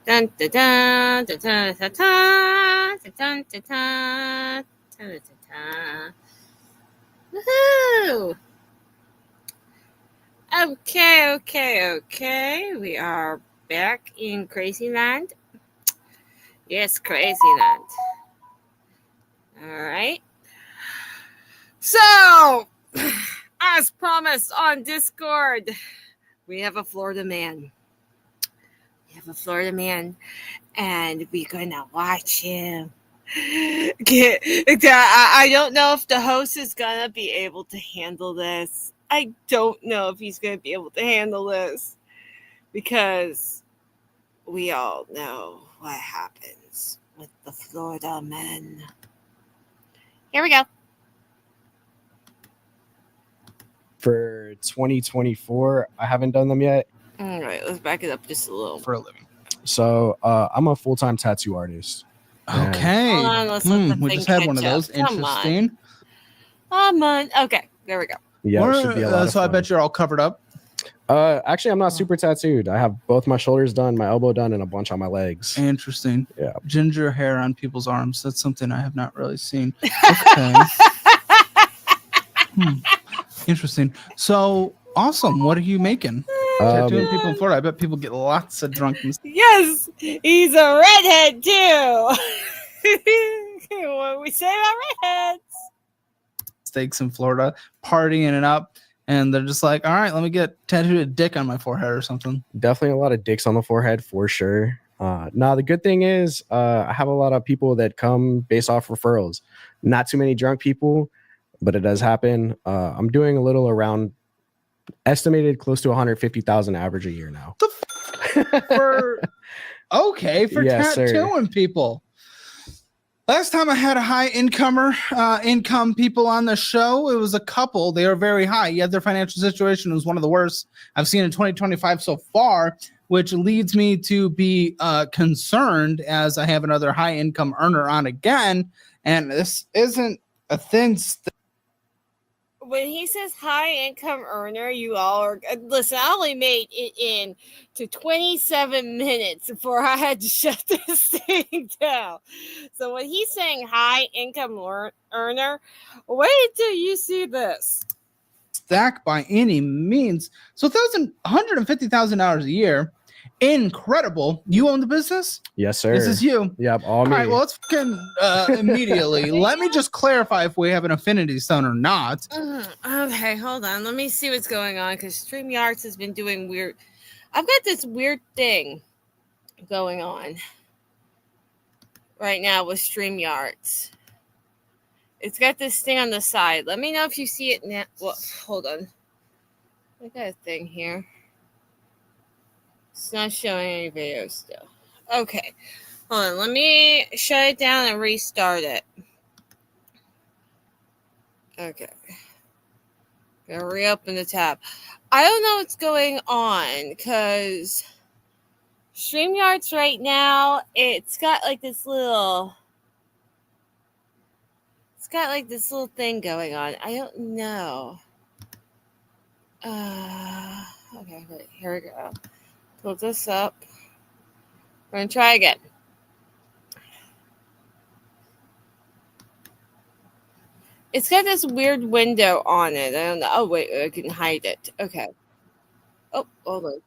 Dun, dun, dun, dun, dun, dun, dun, dun, dun, dun, dun, dun. Woohoo! Okay. We are back in Crazyland. Yes, Crazyland. All right. So, as promised on Discord, we have a Florida man. And we're gonna watch him. I don't know if the host is gonna be able to handle this. I don't know if he's gonna be able to handle this because we all know what happens with the Florida men. Here we go. For 2024, I haven't done them yet. All right, let's back it up just a little. For a living. So I'm a full-time tattoo artist. Okay. Hold on, let's let the We thing just had one of catch those. up. Come on. Interesting. Come on. Okay, there we go. Yeah, it should be a lot of So I fun. bet you're all covered up. Actually, I'm not super tattooed. I have both my shoulders done, my elbow done, and a bunch on my legs. Interesting. Yeah. Ginger hair on people's arms. That's something I have not really seen. Okay. Interesting. So awesome. What are you making? Tattooing people in Florida. I bet people get lots of drunkenness. Yes, he's a redhead too. What we say about redheads? Steaks in Florida, partying it up, and they're just like, all right, let me get tattooed a dick on my forehead or something. Definitely a lot of dicks on the forehead for sure. Now the good thing is I have a lot of people that come based off referrals. Not too many drunk people, but it does happen. I'm doing a little around estimated close to 150,000 average a year now. For Yes, sir. tattooing people. Last time I had a high income people on the show, it was a couple. They were very high, yet their financial situation was one of the worst I've seen in 2025 so far, which leads me to be concerned as I have another high income earner on again. And this isn't a thin When he says high income earner, you all are listen. I only made it in to 27 minutes before I had to shut this thing down. So when he's saying high income earner, wait till you see this. stack by any means. So $150,000 a year. Incredible. You own the business? Yes, sir. This is you. Yep, all All me. right, well, let's fucking immediately. Let me just clarify if we have an affinity stone or not. Okay, hold on. Let me see what's going on because StreamYards has been doing weird. I've got this weird thing going on right now with StreamYards. It's got this thing on the side. Let me know if you see it now. Well, hold on. I got a thing here. It's not showing any video still. Okay. Hold on. Let me shut it down and restart it. Okay. Gonna reopen the tab. I don't know what's going on because StreamYards right now, it's got like this little thing going on. I don't know. Okay, wait, here we go. Pull this up. We're gonna try again. It's got this weird window on it. I don't know. Oh wait, I can hide it. Okay. Oh, hold on.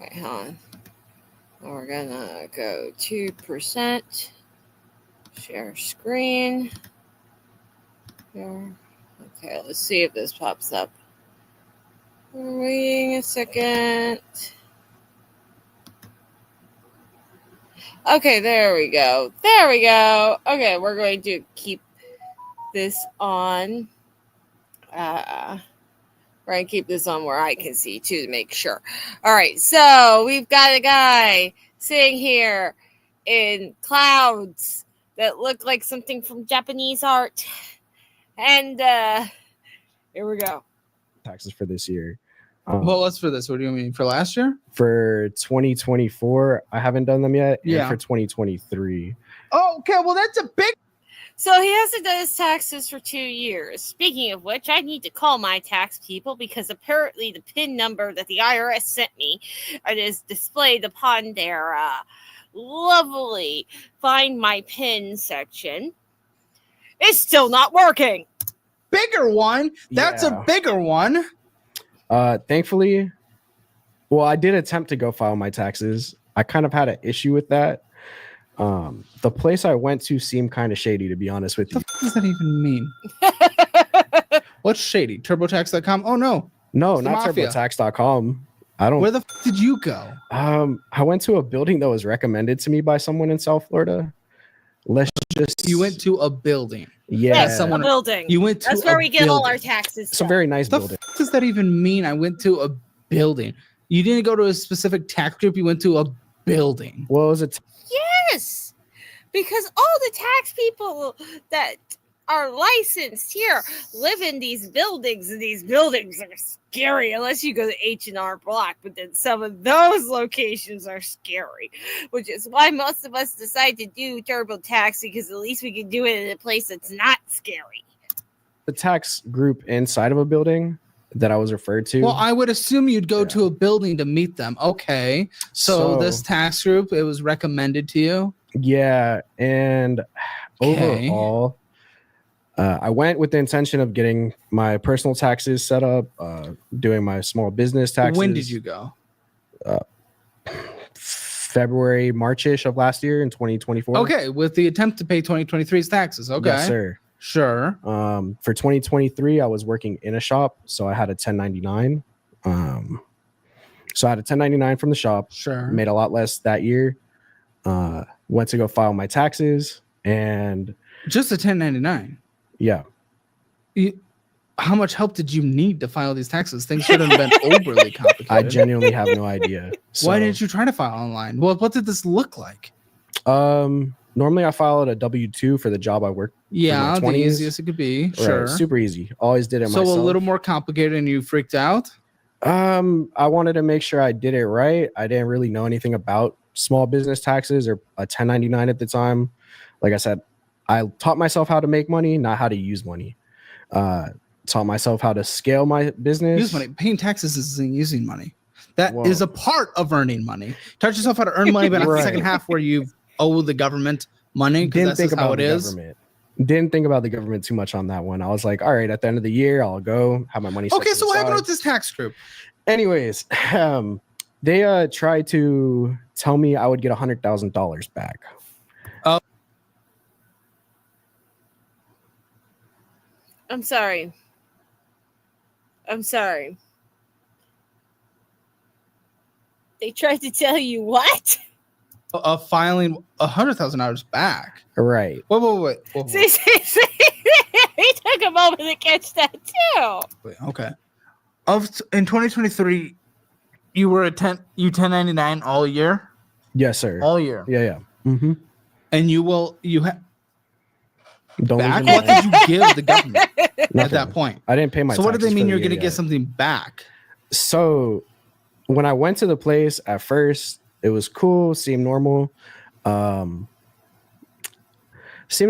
Wait, hold on. We're gonna go 2%. Share screen. Here. Okay, let's see if this pops up. We're waiting a second. Okay, there we go. Okay, we're going to keep this on. We're going to keep this on where I can see too to make sure. All right, so we've got a guy sitting here in clouds that look like something from Japanese art. And here we go. Taxes for this year. Well, what's for this? What do you mean? For last year? For 2024, I haven't done them yet. Yeah. And for 2023. Oh, okay. Well, that's a big. So he hasn't done his taxes for 2 years. Speaking of which, I need to call my tax people because apparently the PIN number that the IRS sent me is displayed upon their lovely Find My PIN section. It's still not working. Bigger one. That's Yeah. a bigger one. Thankfully, well, I did attempt to go file my taxes. I kind of had an issue with that. The place I went to seemed kind of shady, to be honest with you. What does that even mean? What's shady? TurboTax.com? Oh no. No, It's the not mafia. TurboTax.com. I don't. Where the did you go? I went to a building that was recommended to me by someone in South Florida. Let's just. You went to a building. Yeah, Yes, someone- a building. You went to That's where a we get all our building. taxes. It's a done. very nice The building. does that even mean? I went to a building. You didn't go to a specific tax group. You went to a building. Well, it was a Yes, because all the tax people that are licensed here live in these buildings, and these buildings are scary unless you go to H&R Block. But then some of those locations are scary, which is why most of us decide to do TurboTax, because at least we can do it in a place that's not scary. the tax group inside of a building that I was referred to. Well, I would assume you'd go Yeah. to a building to meet them. Okay. So this tax group, it was recommended to you. Yeah, and Okay. overall, I went with the intention of getting my personal taxes set up, doing my small business taxes. When did you go? February, March-ish of last year in 2024. Okay, with the attempt to pay 2023's taxes. Okay. Yes, sir. Sure. For 2023, I was working in a shop, so I had a 1099. So I had a 1099 from the shop. Sure. Made a lot less that year. Went to go file my taxes, and Just a 1099. yeah, How much help did you need to file these taxes? Things shouldn't have been overly complicated. I genuinely have no idea. So, Why didn't you try to file online? Well, what did this look like? Normally I filed a W-2 for the job I worked. Yeah, the 20s. easiest it could be. Right, Sure. super easy. Always did it So myself. a little more complicated, and you freaked out. I wanted to make sure I did it right. I didn't really know anything about small business taxes or a 1099 at the time. Like I said, I taught myself how to make money, not how to use money. Taught myself how to scale my business. Use money. Paying taxes isn't using money. That Whoa. is a part of earning money. Taught yourself how to earn money, but not the Right. second half where you owe the government money. Because Didn't that's think just how about it the is. government. Didn't think about the government too much on that one. I was like, all right, at the end of the year, I'll go have my money. set Okay, to so the what happened side. with this tax group? Anyways, they tried to tell me I would get $100,000 back. I'm sorry. I'm sorry. They tried to tell you what? Filing $100,000 back. Right. Wait. See, it took a moment to catch that too. Wait, okay. In 2023, you were you 1099 all year, Yes, sir. all year, Yeah. Mm-hmm. and you Don't back. even What mind. did you give the government at Nothing. that point? I didn't pay my So what did they taxes mean for you're the going to year get yet. something back? So when I went to the place at first, it was cool, seemed normal. Seemed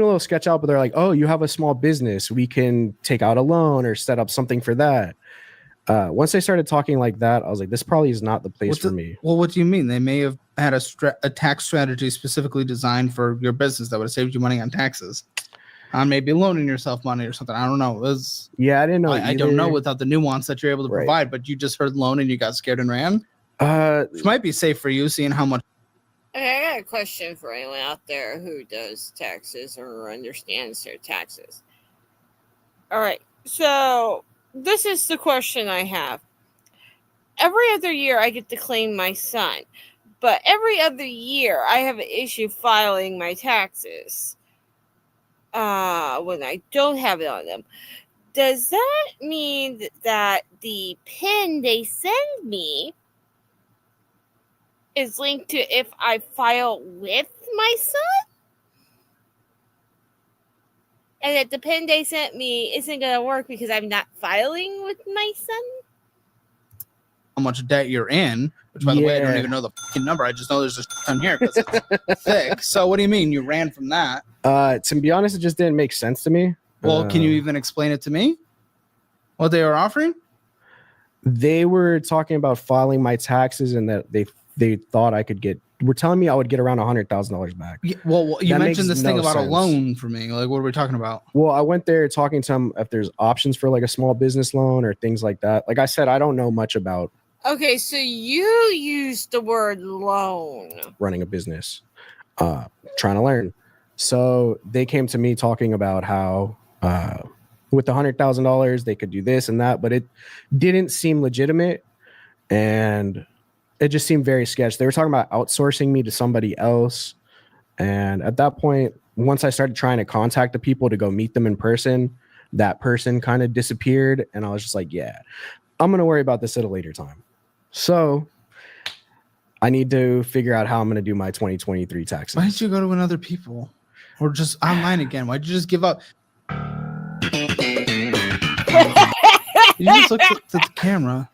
a little sketch out, but they're like, oh, you have a small business. We can take out a loan or set up something for that. Once they started talking like that, I was like, this probably is not the place for me. Well, what do you mean? They may have had a tax strategy specifically designed for your business that would have saved you money on taxes. Maybe loaning yourself money or something. I don't know. It was, Yeah, I didn't know. I don't know either. without the nuance that you're able to Right. provide, but you just heard loan and you got scared and ran, Uh, which might be safe for you seeing how much. Okay, I got a question for anyone out there who does taxes or understands their taxes. All right, so this is the question I have. Every other year, I get to claim my son, but every other year, I have an issue filing my taxes when I don't have it on them. Does that mean that the PIN they send me is linked to if I file with my son? And that the PIN they sent me isn't going to work because I'm not filing with my son? How much debt you're in, which by the way, I don't Yeah. even know the fucking number. I just know there's a ton here because it's thick. So what do you mean you ran from that? To be honest, it just didn't make sense to me. Well, can you even explain it to me? What they were offering? They were talking about filing my taxes and that they thought I could get. Were telling me I would get around $100,000 back. Yeah, well, you That mentioned makes this thing no about a sense. loan for me. Like, what are we talking about? Well, I went there talking to them if there's options for like a small business loan or things like that. Like I said, I don't know much about Okay, so you used the word loan. running a business, trying to learn. So they came to me talking about how with the $100,000 they could do this and that, but it didn't seem legitimate, and it just seemed very sketch. They were talking about outsourcing me to somebody else, and at that point, once I started trying to contact the people to go meet them in person, that person kind of disappeared, and I was just like, yeah, I'm gonna worry about this at a later time. So I need to figure out how I'm gonna do my 2023 taxes. Why didn't you go to another people? Or just online again? Why'd you just give up? You just looked at the camera.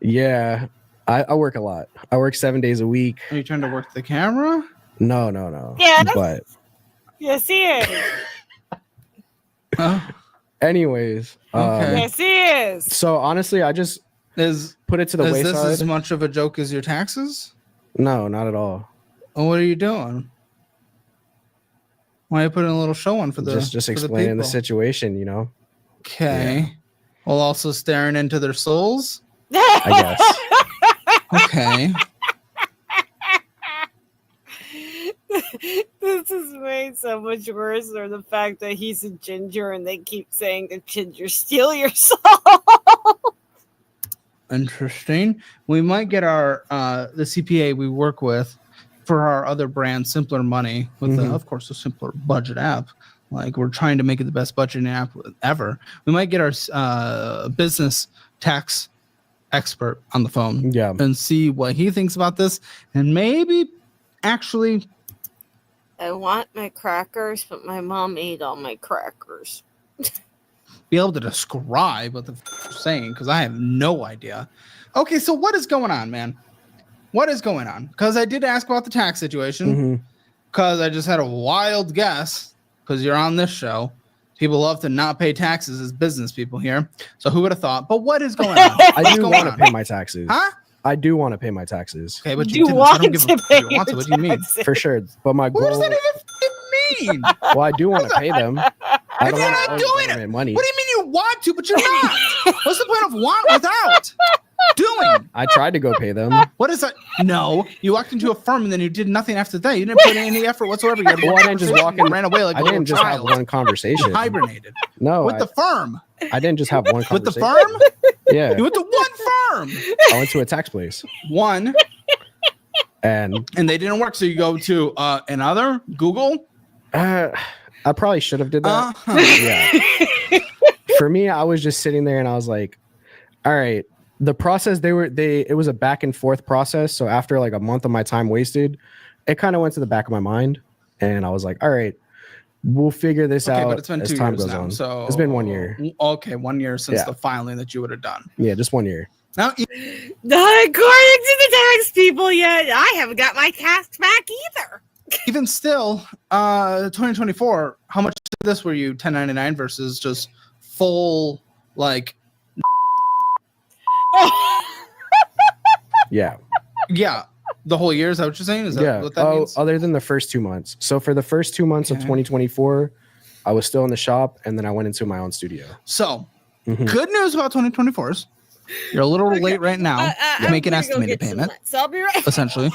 Yeah, I work a lot. I work 7 days a week. Are you trying to work the camera? No. Yes. But Yes, he is. Oh, anyways, Okay. Yes, he is. so honestly, I just is put it to the this wayside. as much of a joke as your taxes? No, not at all. Oh, what are you doing? Why are you putting a little show on for the Just for the explaining the people? situation, you know. Okay. While also staring into their souls. I guess. Okay. This is made so much worse than the fact that he's a ginger and they keep saying the ginger steal your soul. Interesting. We might get our the CPA we work with for our other brand, Simpler Money, with the, Mhm. of course, a simpler budget app. Like, we're trying to make it the best budgeting app ever. We might get our business tax expert on the phone Yeah. and see what he thinks about this, and maybe actually I want my crackers, but my mom ate all my crackers. be able to describe what the you're saying, because I have no idea. Okay, so what is going on, man? What is going on? Because I did ask about the tax situation, Mhm. because I just had a wild guess, because you're on this show. People love to not pay taxes as business people here. So who would have thought? But what is going on? I What's do going want to on? pay my taxes. Huh? I do want to pay my taxes Okay, but You you didn't. So I don't want give a to f- pay you want to. What do you mean? taxes. for sure. But my What does goal. that even mean? Well, I do want to pay them. I If don't you're want not to owe doing it, government money. what do you mean you want to, but you're not? What's the point of want without doing? I tried to go pay them. What is that? No, you walked into a firm and then you did nothing after that. You didn't put in any effort whatsoever. You had Well, I didn't just walk in. ran away like I a little didn't just have child. one conversation. You hibernated No, with the firm. I didn't just have one With conversation. the firm, Yeah, you went to one firm, I went to a tax place, one, and and they didn't work. So you go to another Google. I probably should have did that. Uh-huh. Yeah. For me, I was just sitting there and I was like, all right, the process it was a back and forth process. So after like a month of my time wasted, it kind of went to the back of my mind. And I was like, all right, we'll figure this Okay, out but it's been as 2 time years goes now. on. So It's been 1 year. Okay, 1 year since Yeah. the filing that you would have done. Yeah, just 1 year. Now, Not according to the tax people yet. I haven't got my tax back either. even still, 2024. How much of this were you 1099 versus just full like? Yeah. Yeah, the whole year. Is that what you're saying? Is that Yeah. what that means? Other than the first 2 months. So for the first 2 months of Okay. 2024, I was still in the shop and then I went into my own studio. So, Mhm. good news about 2024s. You're a little Okay. late right now to I'm make an gonna go estimated get some payment, lunch, so I'll be right. essentially.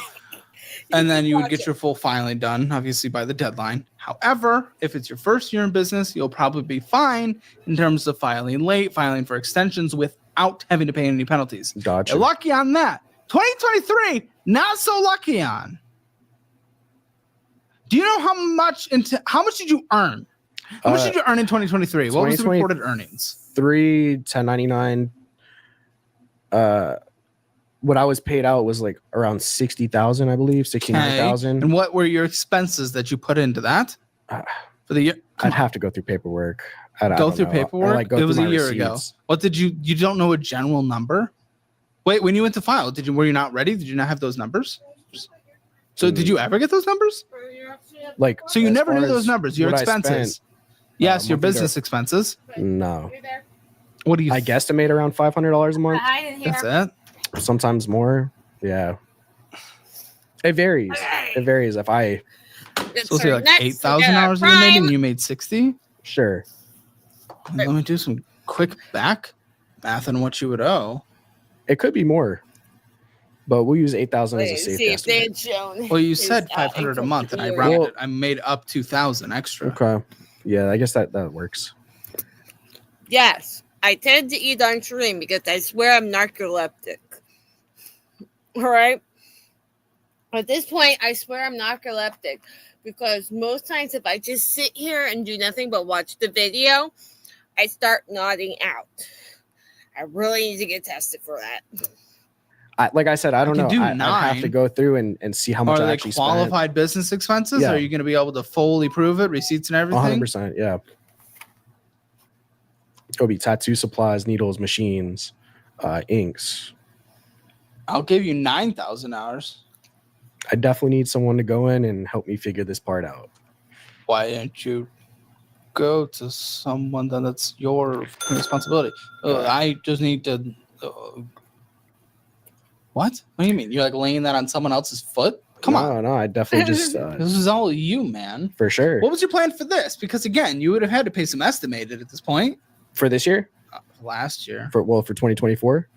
And then you would get Watch your full filing done, obviously, by the deadline. However, if it's your first year in business, you'll probably be fine in terms of filing late, filing for extensions without having to pay any penalties. Gotcha. You're lucky on that. 2023, not so lucky on. Do you know how much did you earn? How much did you earn in 2023? What was the 2020 reported earnings? 1099. What I was paid out was like around 60,000, I believe, 69,000. And what were your expenses that you put into that Uh, for the year? I'd have to go through paperwork. I Go don't through know. paperwork? I, like, go It was through a my year ago. receipts. What did you don't know a general number? Wait, when you went to file, were you not ready? Did you not have those numbers? So did you ever get those numbers? Like, So you as never far knew those as numbers, your what I expenses. spent, Yes, your monthly business expenses. no. What do you I guesstimate around $500 a month. Hide in here. That's it. Sometimes more. Yeah. It varies. Okay. It varies. If I It's So say our like next 8,000 hours you made prime. and you made 60. sure. Let me do some quick back math on what you would owe. It could be more. But we'll use 8,000 as a Wait, safe see if they estimate. had shown. Well, you his, said 500 a income month, and I year. rounded. Well- I made up 2,000 extra. Okay. Yeah, I guess that works. Yes, I tend to eat on stream because I swear I'm narcoleptic. All right. At this point, I swear I'm narcoleptic because most times if I just sit here and do nothing but watch the video, I start nodding out. I really need to get tested for that. Like I said, I don't can know. do I have to 9. go through and see how much Are I they actually spent. qualified business expenses? Yeah. Are you going to be able to fully prove it, receipts and everything? 100%. Yeah. It'll be tattoo supplies, needles, machines, inks. I'll give you 9,000 hours. I definitely need someone to go in and help me figure this part out. Why don't you go to someone that's your responsibility? I just need to. What? What do you mean? You're like laying that on someone else's foot? Come on. No, I definitely just This is all you, man. for sure. What was your plan for this? Because again, you would have had to pay some estimated at this point. For this year? Last year. For 2024.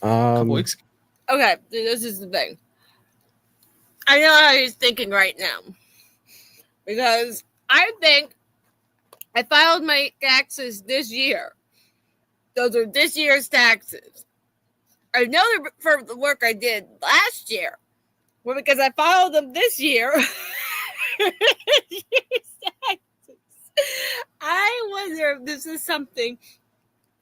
A couple weeks ago. Okay, this is the thing. I know how he's thinking right now. Because I think I filed my taxes this year. Those are this year's taxes. I know they're for the work I did last year. Well, because I filed them this year. I wonder if this is something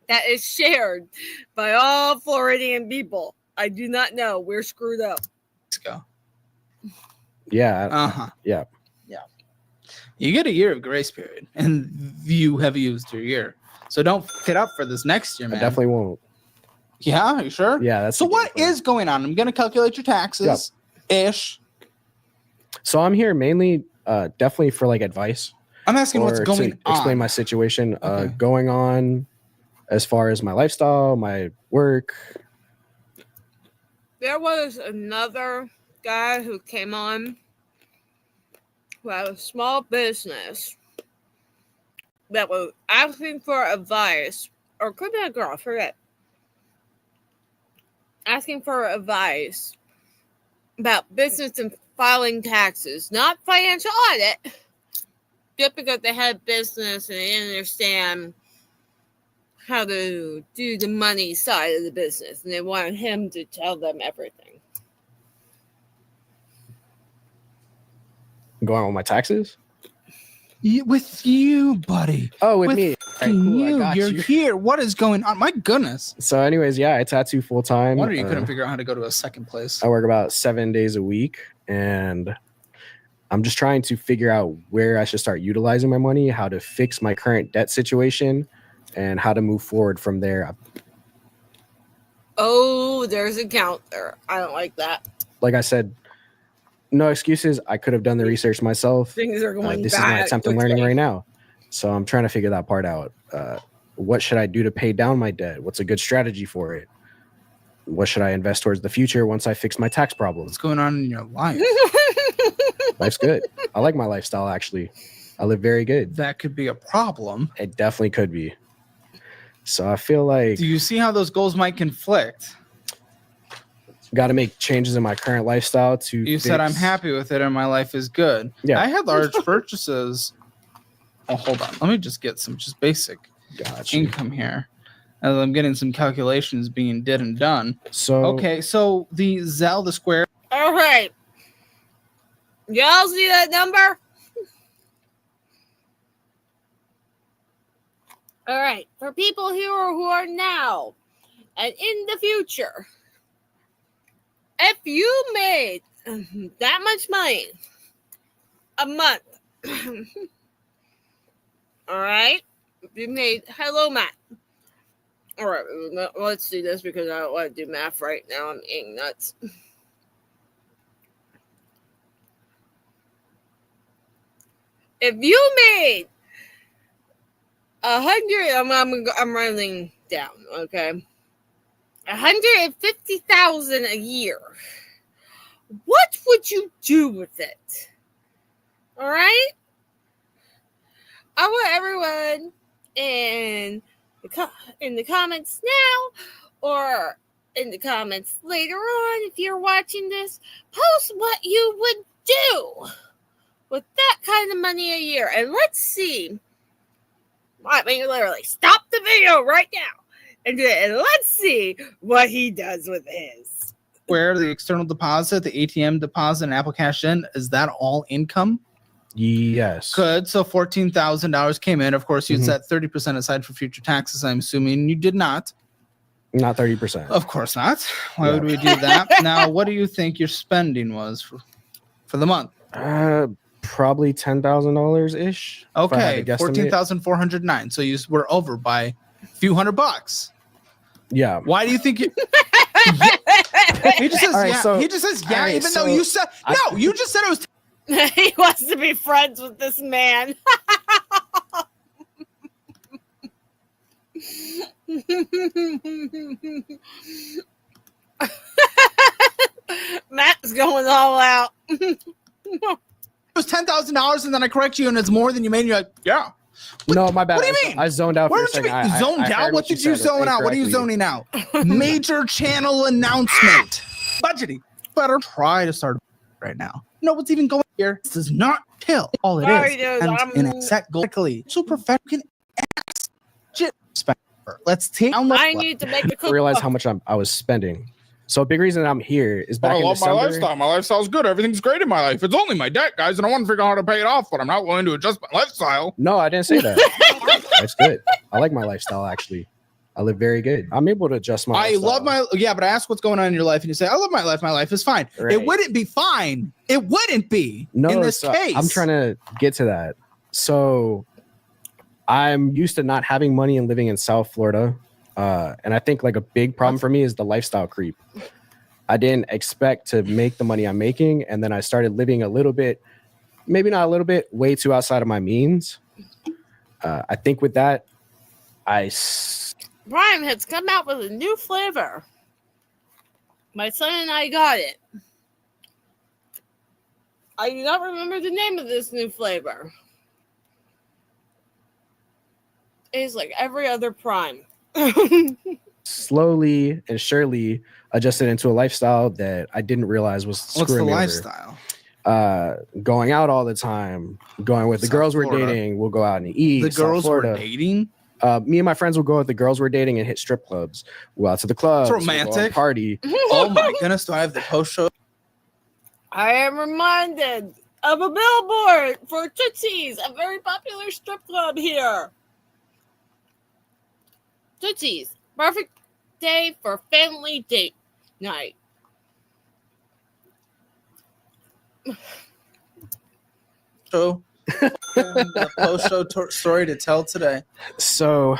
that is shared by all Floridian people. I do not know. We're screwed up. Let's go. Yeah. Uh-huh. Yeah. Yeah. You get a year of grace period, and you have used your year. So don't fit up for this next year, I man. definitely won't. Yeah, are you sure? Yeah, that's So the what game plan. is going on? I'm going to calculate your taxes ish. So I'm here mainly definitely for like advice. I'm asking what's or going to on. explain my situation Okay. going on as far as my lifestyle, my work. There was another guy who came on who had a small business that was asking for advice, or could be a girl, I forget. Asking for advice about business and filing taxes, not financial audit, just because they had business and they didn't understand how to do the money side of the business, and they wanted him to tell them everything. Going on with my taxes? With you, buddy. Oh, with With me. All right, cool, I You, got you're you. here. What is going on? My goodness. So, anyways, yeah, I tattoo full time. Wonder you couldn't figure out how to go to a second place. I work about 7 days a week, and I'm just trying to figure out where I should start utilizing my money, how to fix my current debt situation, and how to move forward from there. Oh, there's a counter. I don't like that. Like I said, no excuses. I could have done the research myself. Things are going This bad. is my attempt at quickly. learning right now. So I'm trying to figure that part out. What should I do to pay down my debt? What's a good strategy for it? What should I invest towards the future once I fix my tax problems? What's going on in your life? Life's good. I like my lifestyle, actually. I live very good. That could be a problem. It definitely could be. So I feel like Do you see how those goals might conflict? got to make changes in my current lifestyle to You said I'm fix- happy with it and my life is good. Yeah. I had large purchases. Oh, hold on. Let me just get some just basic Gotcha. income here. As I'm getting some calculations being did and done. So Okay, so the Zelda Square. All right. Y'all see that number? All right. For people who are now and in the future, if you made that much money a month, all right? If you made, hello, Matt. All right, let's do this because I don't want to do math right now. I'm eating nuts. if you made 100, I'm running down, okay, 150,000 a year, what would you do with it? All right, I want everyone in the comments now, or in the comments later on, if you're watching this, post what you would do with that kind of money a year, and let's see. I mean, literally, stop the video right now and do it, and let's see what he does with his. Where the external deposit, the ATM deposit, and Apple Cash in, is that all income? Yes. Good. So $14,000 came in. Of course, you'd set 30% aside for future taxes. I'm assuming you did not. Not 30%. Of course not. Why would we do that? Now, what do you think your spending was for the month? Probably $10,000 ish. Okay, 14,409. So you were over by a few $100. Yeah. Why do you think you? He just says All right, yeah. so- He just says yeah, all right, even so though you said no. You just said it was. He wants to be friends with this man. Matt's going all out. It was $10,000, and then I correct you, and it's more than you made. And you're like, yeah. No, my bad. What do you mean? I zoned out Where for a did you second. mean? Zoned I out? heard What did you said zone out? What are you incorrectly. zoning out? Major channel announcement. Budgeting. Better try to start right now. No, what's even going here? This does not tell all it Sorry, is. dude, And I'm- in a set correctly. So professional can ask. Let's take down I need to make a I cookbook. realized how much I was spending. So a big reason that I'm here is But back I in love my December. lifestyle. My lifestyle's good. Everything's great in my life. It's only my debt, guys, and I want to figure out how to pay it off, but I'm not willing to adjust my lifestyle. No, I didn't say that. That's good. I like my lifestyle actually. I live very good. I'm able to adjust my I lifestyle. love my but I ask what's going on in your life, and you say, I love my life. My life is fine. Right. It wouldn't be fine. It wouldn't be No, in this so case. I'm trying to get to that. So I'm used to not having money and living in South Florida. And I think like a big problem for me is the lifestyle creep. I didn't expect to make the money I'm making. And then I started living a little bit, maybe not a little bit, way too outside of my means. I think with that, Brian has come out with a new flavor. My son and I got it. I do not remember the name of this new flavor. It's like every other Prime. slowly and surely adjusted into a lifestyle that I didn't realize was What's the screwing me over. lifestyle? Going out all the time, going with the South girls we're Florida. dating. We'll go out and eat. The South girls were Florida. dating. Me and my friends will go with the girls we're dating and hit strip clubs. We'll go out to the clubs. It's we'll go out and romantic. party. Oh my goodness! Do I have the post show? I am reminded of a billboard for Tootsie's, a very popular strip club here. Tootsie's, perfect day for family date night. Show. The post show story to tell today. So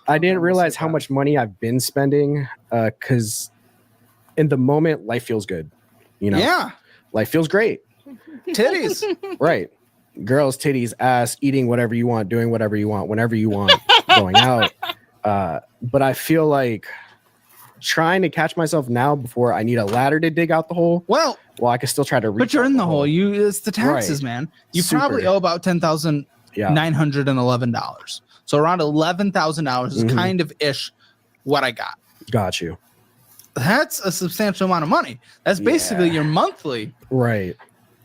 I didn't realize how much money I've been spending because in the moment, life feels good. You know, Yeah, life feels great. titties. Right. Girls, titties, ass, eating whatever you want, doing whatever you want, whenever you want, going out. But I feel like trying to catch myself now before I need a ladder to dig out the hole. Well, Well, I can still try to reach. but you're out in the hole. It's the taxes, Right. man. You Super. probably owe about $10,911. So around $11,000 is Mhm. kind of ish what I got. Got you. That's a substantial amount of money. That's basically Yeah. your monthly. Right.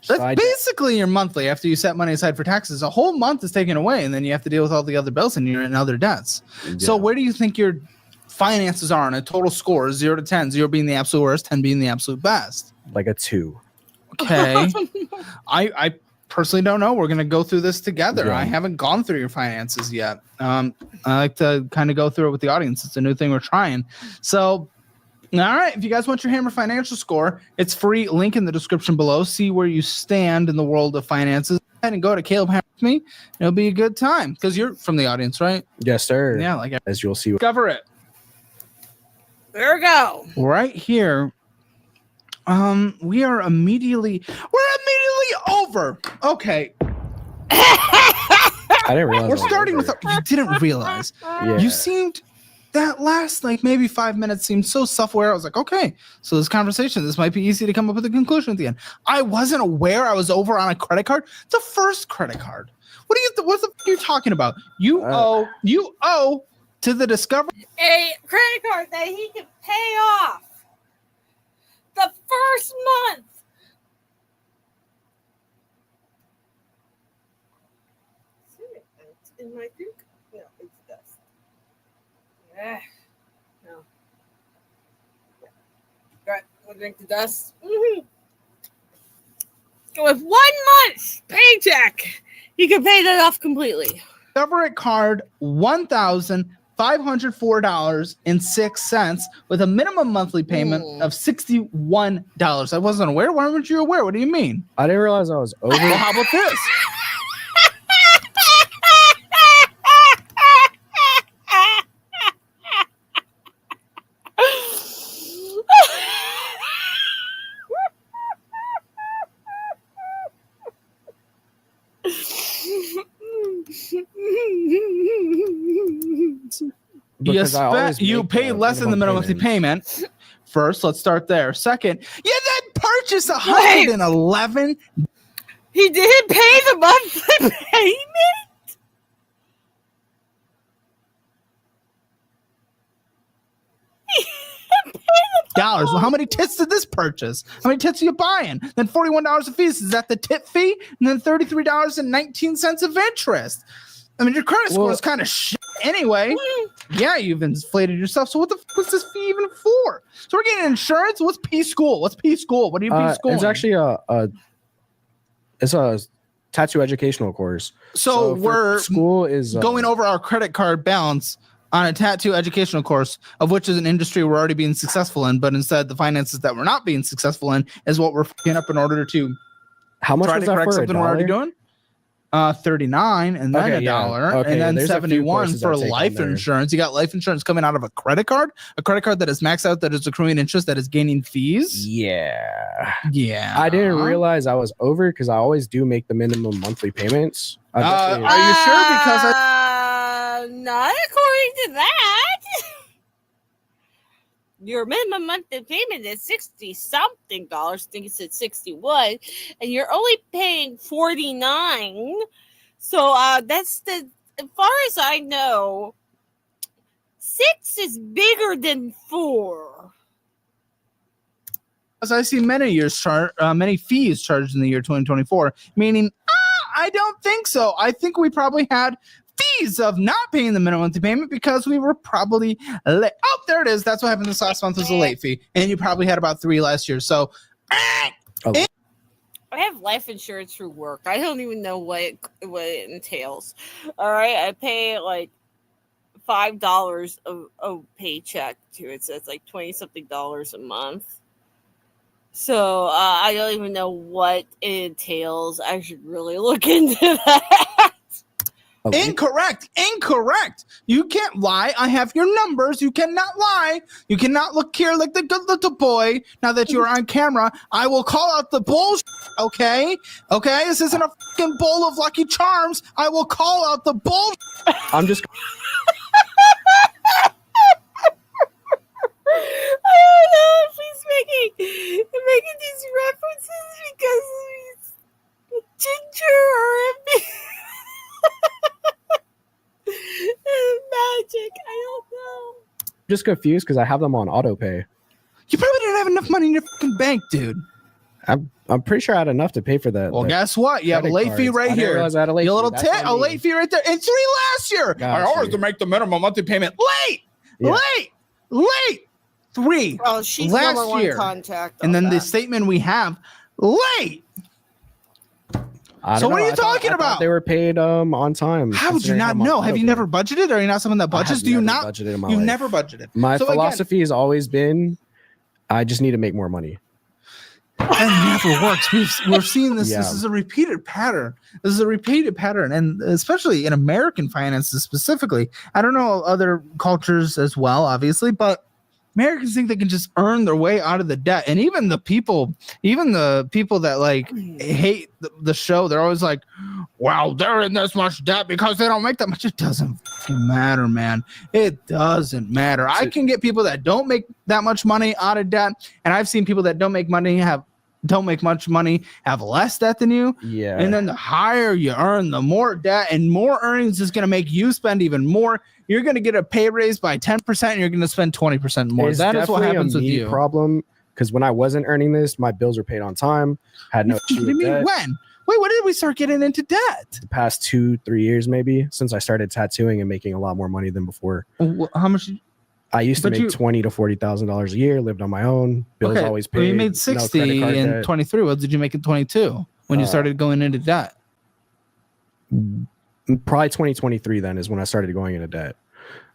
That's So I- basically your monthly after you set money aside for taxes. A whole month is taken away, and then you have to deal with all the other bills and you're in other debts. So Yeah. where do you think your finances are on a total score? 0 to 10, 0 being the absolute worst, 10 being the absolute best. Like a 2. Okay. I personally don't know. We're gonna go through this together. Yeah. I haven't gone through your finances yet. I like to kind of go through it with the audience. It's a new thing we're trying. So all right, if you guys want your Hammer financial score, it's free. Link in the description below. See where you stand in the world of finances. And go to Caleb Hammer with me. It'll be a good time because you're from the audience, right? Yes, sir. Yeah, like As you'll see. discover it There we go. right here. We're immediately over. Okay. I didn't realize. We're I was starting over. with you didn't realize. Yeah. You seemed that last like maybe 5 minutes seemed so self-aware. I was like, okay, so this conversation, this might be easy to come up with a conclusion at the end. I wasn't aware I was over on a credit card. The first credit card. What the f- are you talking about? You owe to the Discovery. A credit card that he can pay off the first month. In my drink? No, it's dust. Yeah. No. Got we'll drink the dust. Mm-hmm. With 1 month's paycheck, you can pay that off completely. Discovery card $1,504.06 with a minimum monthly payment of $61. I wasn't aware. Why weren't you aware? What do you mean? I didn't realize I was over. Well, how about this? Because I always You make pay the less than the minimum monthly payments. payment. First, let's start there. Second, you then purchase $111. He did pay the monthly payment? Well, how many tits did this purchase? How many tits are you buying? Then $41 of fees. Is that the tit fee? And then $33.19 of interest. I mean, your credit score is kind of shit anyway. Yeah, you've inflated yourself. So what the f is this fee even for? So we're getting insurance. What's P school? What's P school? What do you P school? It's actually it's a tattoo educational course. So we're school is going over our credit card balance on a tattoo educational course, of which is an industry we're already being successful in, but instead the finances that we're not being successful in is what we're f***ing up in order to how much try was to that correct for something we're already doing. 39 and then Okay, yeah. $1 Okay, and then there's a few 71 courses for I take on life there. insurance. You got life insurance coming out of a credit card that is maxed out, that is accruing interest, that is gaining fees. Yeah. Yeah. I didn't realize I was over because I always do make the minimum monthly payments. Are you sure? Because not according to that. Your minimum monthly payment is $60-something. I think it said 61, and you're only paying 49. So that's as far as I know, 6 is bigger than 4. as I see many fees charged in the year 2024, meaning I don't think so. I think we probably had fees of not paying the minimum monthly payment because we were probably late. Oh, there it is. That's what happened this last month was a late fee, and you probably had about 3 last year. So I have life insurance through work. I don't even know what it entails. All right, I pay like $5 a paycheck to it, so it's like $20-something a month. So I don't even know what it entails. I should really look into that. Incorrect. You can't lie. I have your numbers. You cannot lie. You cannot look here like the good little boy. Now that you're on camera, I will call out the bullshit. Okay. This isn't a fucking bowl of Lucky Charms. I will call out the bullshit. I'm just. I don't know if he's making these references because he's ginger or if magic. I don't know. Just confused because I have them on auto pay. You probably didn't have enough money in your fucking bank, dude. I'm pretty sure I had enough to pay for that. Well, guess what? You have a late fee right here. I had a late Your fee. little That's tit, on a me. late fee right there. And 3 last year. Got I always you. to make the minimum monthly payment. Yeah. Late. 3 Oh, she's last number one year. contact. And then on the that. statement we have, late. I So don't what know. are you I thought- talking I thought about? They were paid on time. How would you considering not I'm on know? auto Have you pay. never budgeted? Are you not someone that I budgets? have Do you never not? budgeted in my You've life. never budgeted. My So again, philosophy has always been, I just need to make more money. that never works. We're seeing this. Yeah. This is a repeated pattern. And especially in American finances specifically. I don't know other cultures as well, obviously, but Americans think they can just earn their way out of the debt. And even the people that like hate the show, they're always like, well, they're in this much debt because they don't make that much. It doesn't fucking matter, man. It doesn't matter. I can get people that don't make that much money out of debt, and I've seen people that don't make much money have less debt than you. Yeah. And then the higher you earn, the more debt and more earnings is going to make you spend even more. You're going to get a pay raise by 10% and you're going to spend 20% more. It's That is what definitely happens a with me you. problem, because when I wasn't earning this, my bills were paid on time, had no issue with debt. When? Wait, when did we start getting into debt? The past 2-3 years, maybe, since I started tattooing and making a lot more money than before. How much? I used to But make you- $20,000 to $40,000 a year, lived on my own, bills always paid. Well, you made no 60 credit card in debt. 23. What did you make in 22 when you started going into debt? Probably 2023 then is when I started going into debt.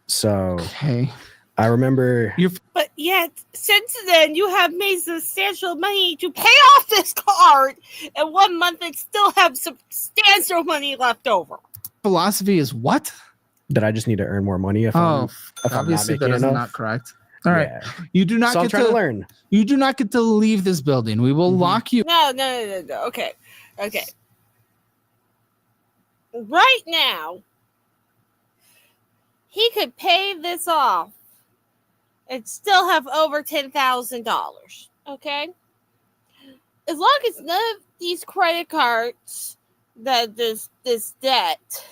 So Okay. I remember But yet, since then, you have made substantial money to pay off this card, and 1 month and still have substantial money left over. Philosophy is what? that I just need to earn more money if I'm not obviously that making is enough. not correct. All right. Yeah. You do not So I'm get trying to to learn. you do not get to leave this building. We will Mhm. lock you. No. Okay. Right now, he could pay this off and still have over $10,000. Okay, as long as none of these credit cards that this debt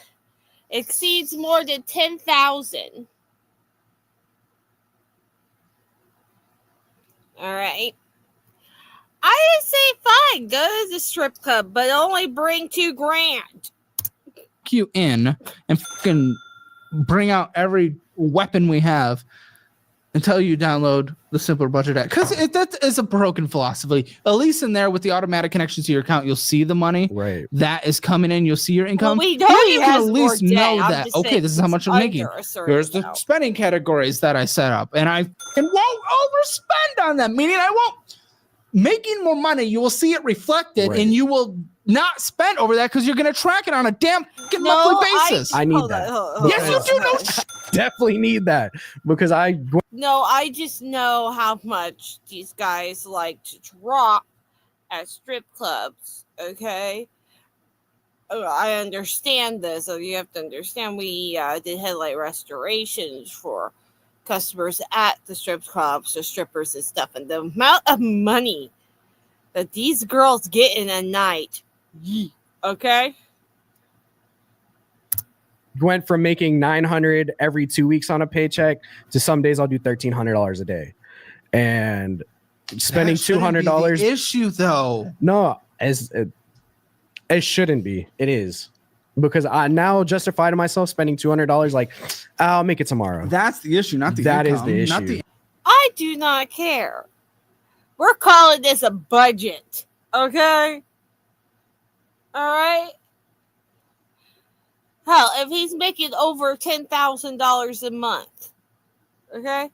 exceeds more than 10,000. All right. I would say fine, go to the strip club, but only bring $2,000. You in and fucking bring out every weapon we have until you download the Simpler Budget app. Because that is a broken philosophy. At least in there with the automatic connections to your account, you'll see the money Right. that is coming in. You'll see your income. Well, we know And he you can has at more least debt. know I'm that, just okay, saying this is how he's much I'm making. under a certain Here's the amount. spending categories that I set up, and I won't overspend on them, meaning I won't. Making more money, you will see it reflected, Right. and you will not spend over that because you're going to track it on a damn fucking monthly basis. I need hold that. on, hold Yes, on, you do. hold No, on. Definitely need that because No, I just know how much these guys like to drop at strip clubs. Okay, I understand this. So you have to understand we did headlight restorations for customers at the strip clubs, the strippers and stuff, and the amount of money that these girls get in a night. Okay. went from making $900 every 2 weeks on a paycheck to some days I'll do $1,300 a day, and spending That shouldn't be $200. the issue, though. No, it shouldn't be. It is because I now justify to myself spending $200. Like I'll make it tomorrow. That's the issue, not the That is income, the not issue. the I do not care. We're calling this a budget. Okay? All right? Hell, if he's making over $10,000 a month, okay? Okay,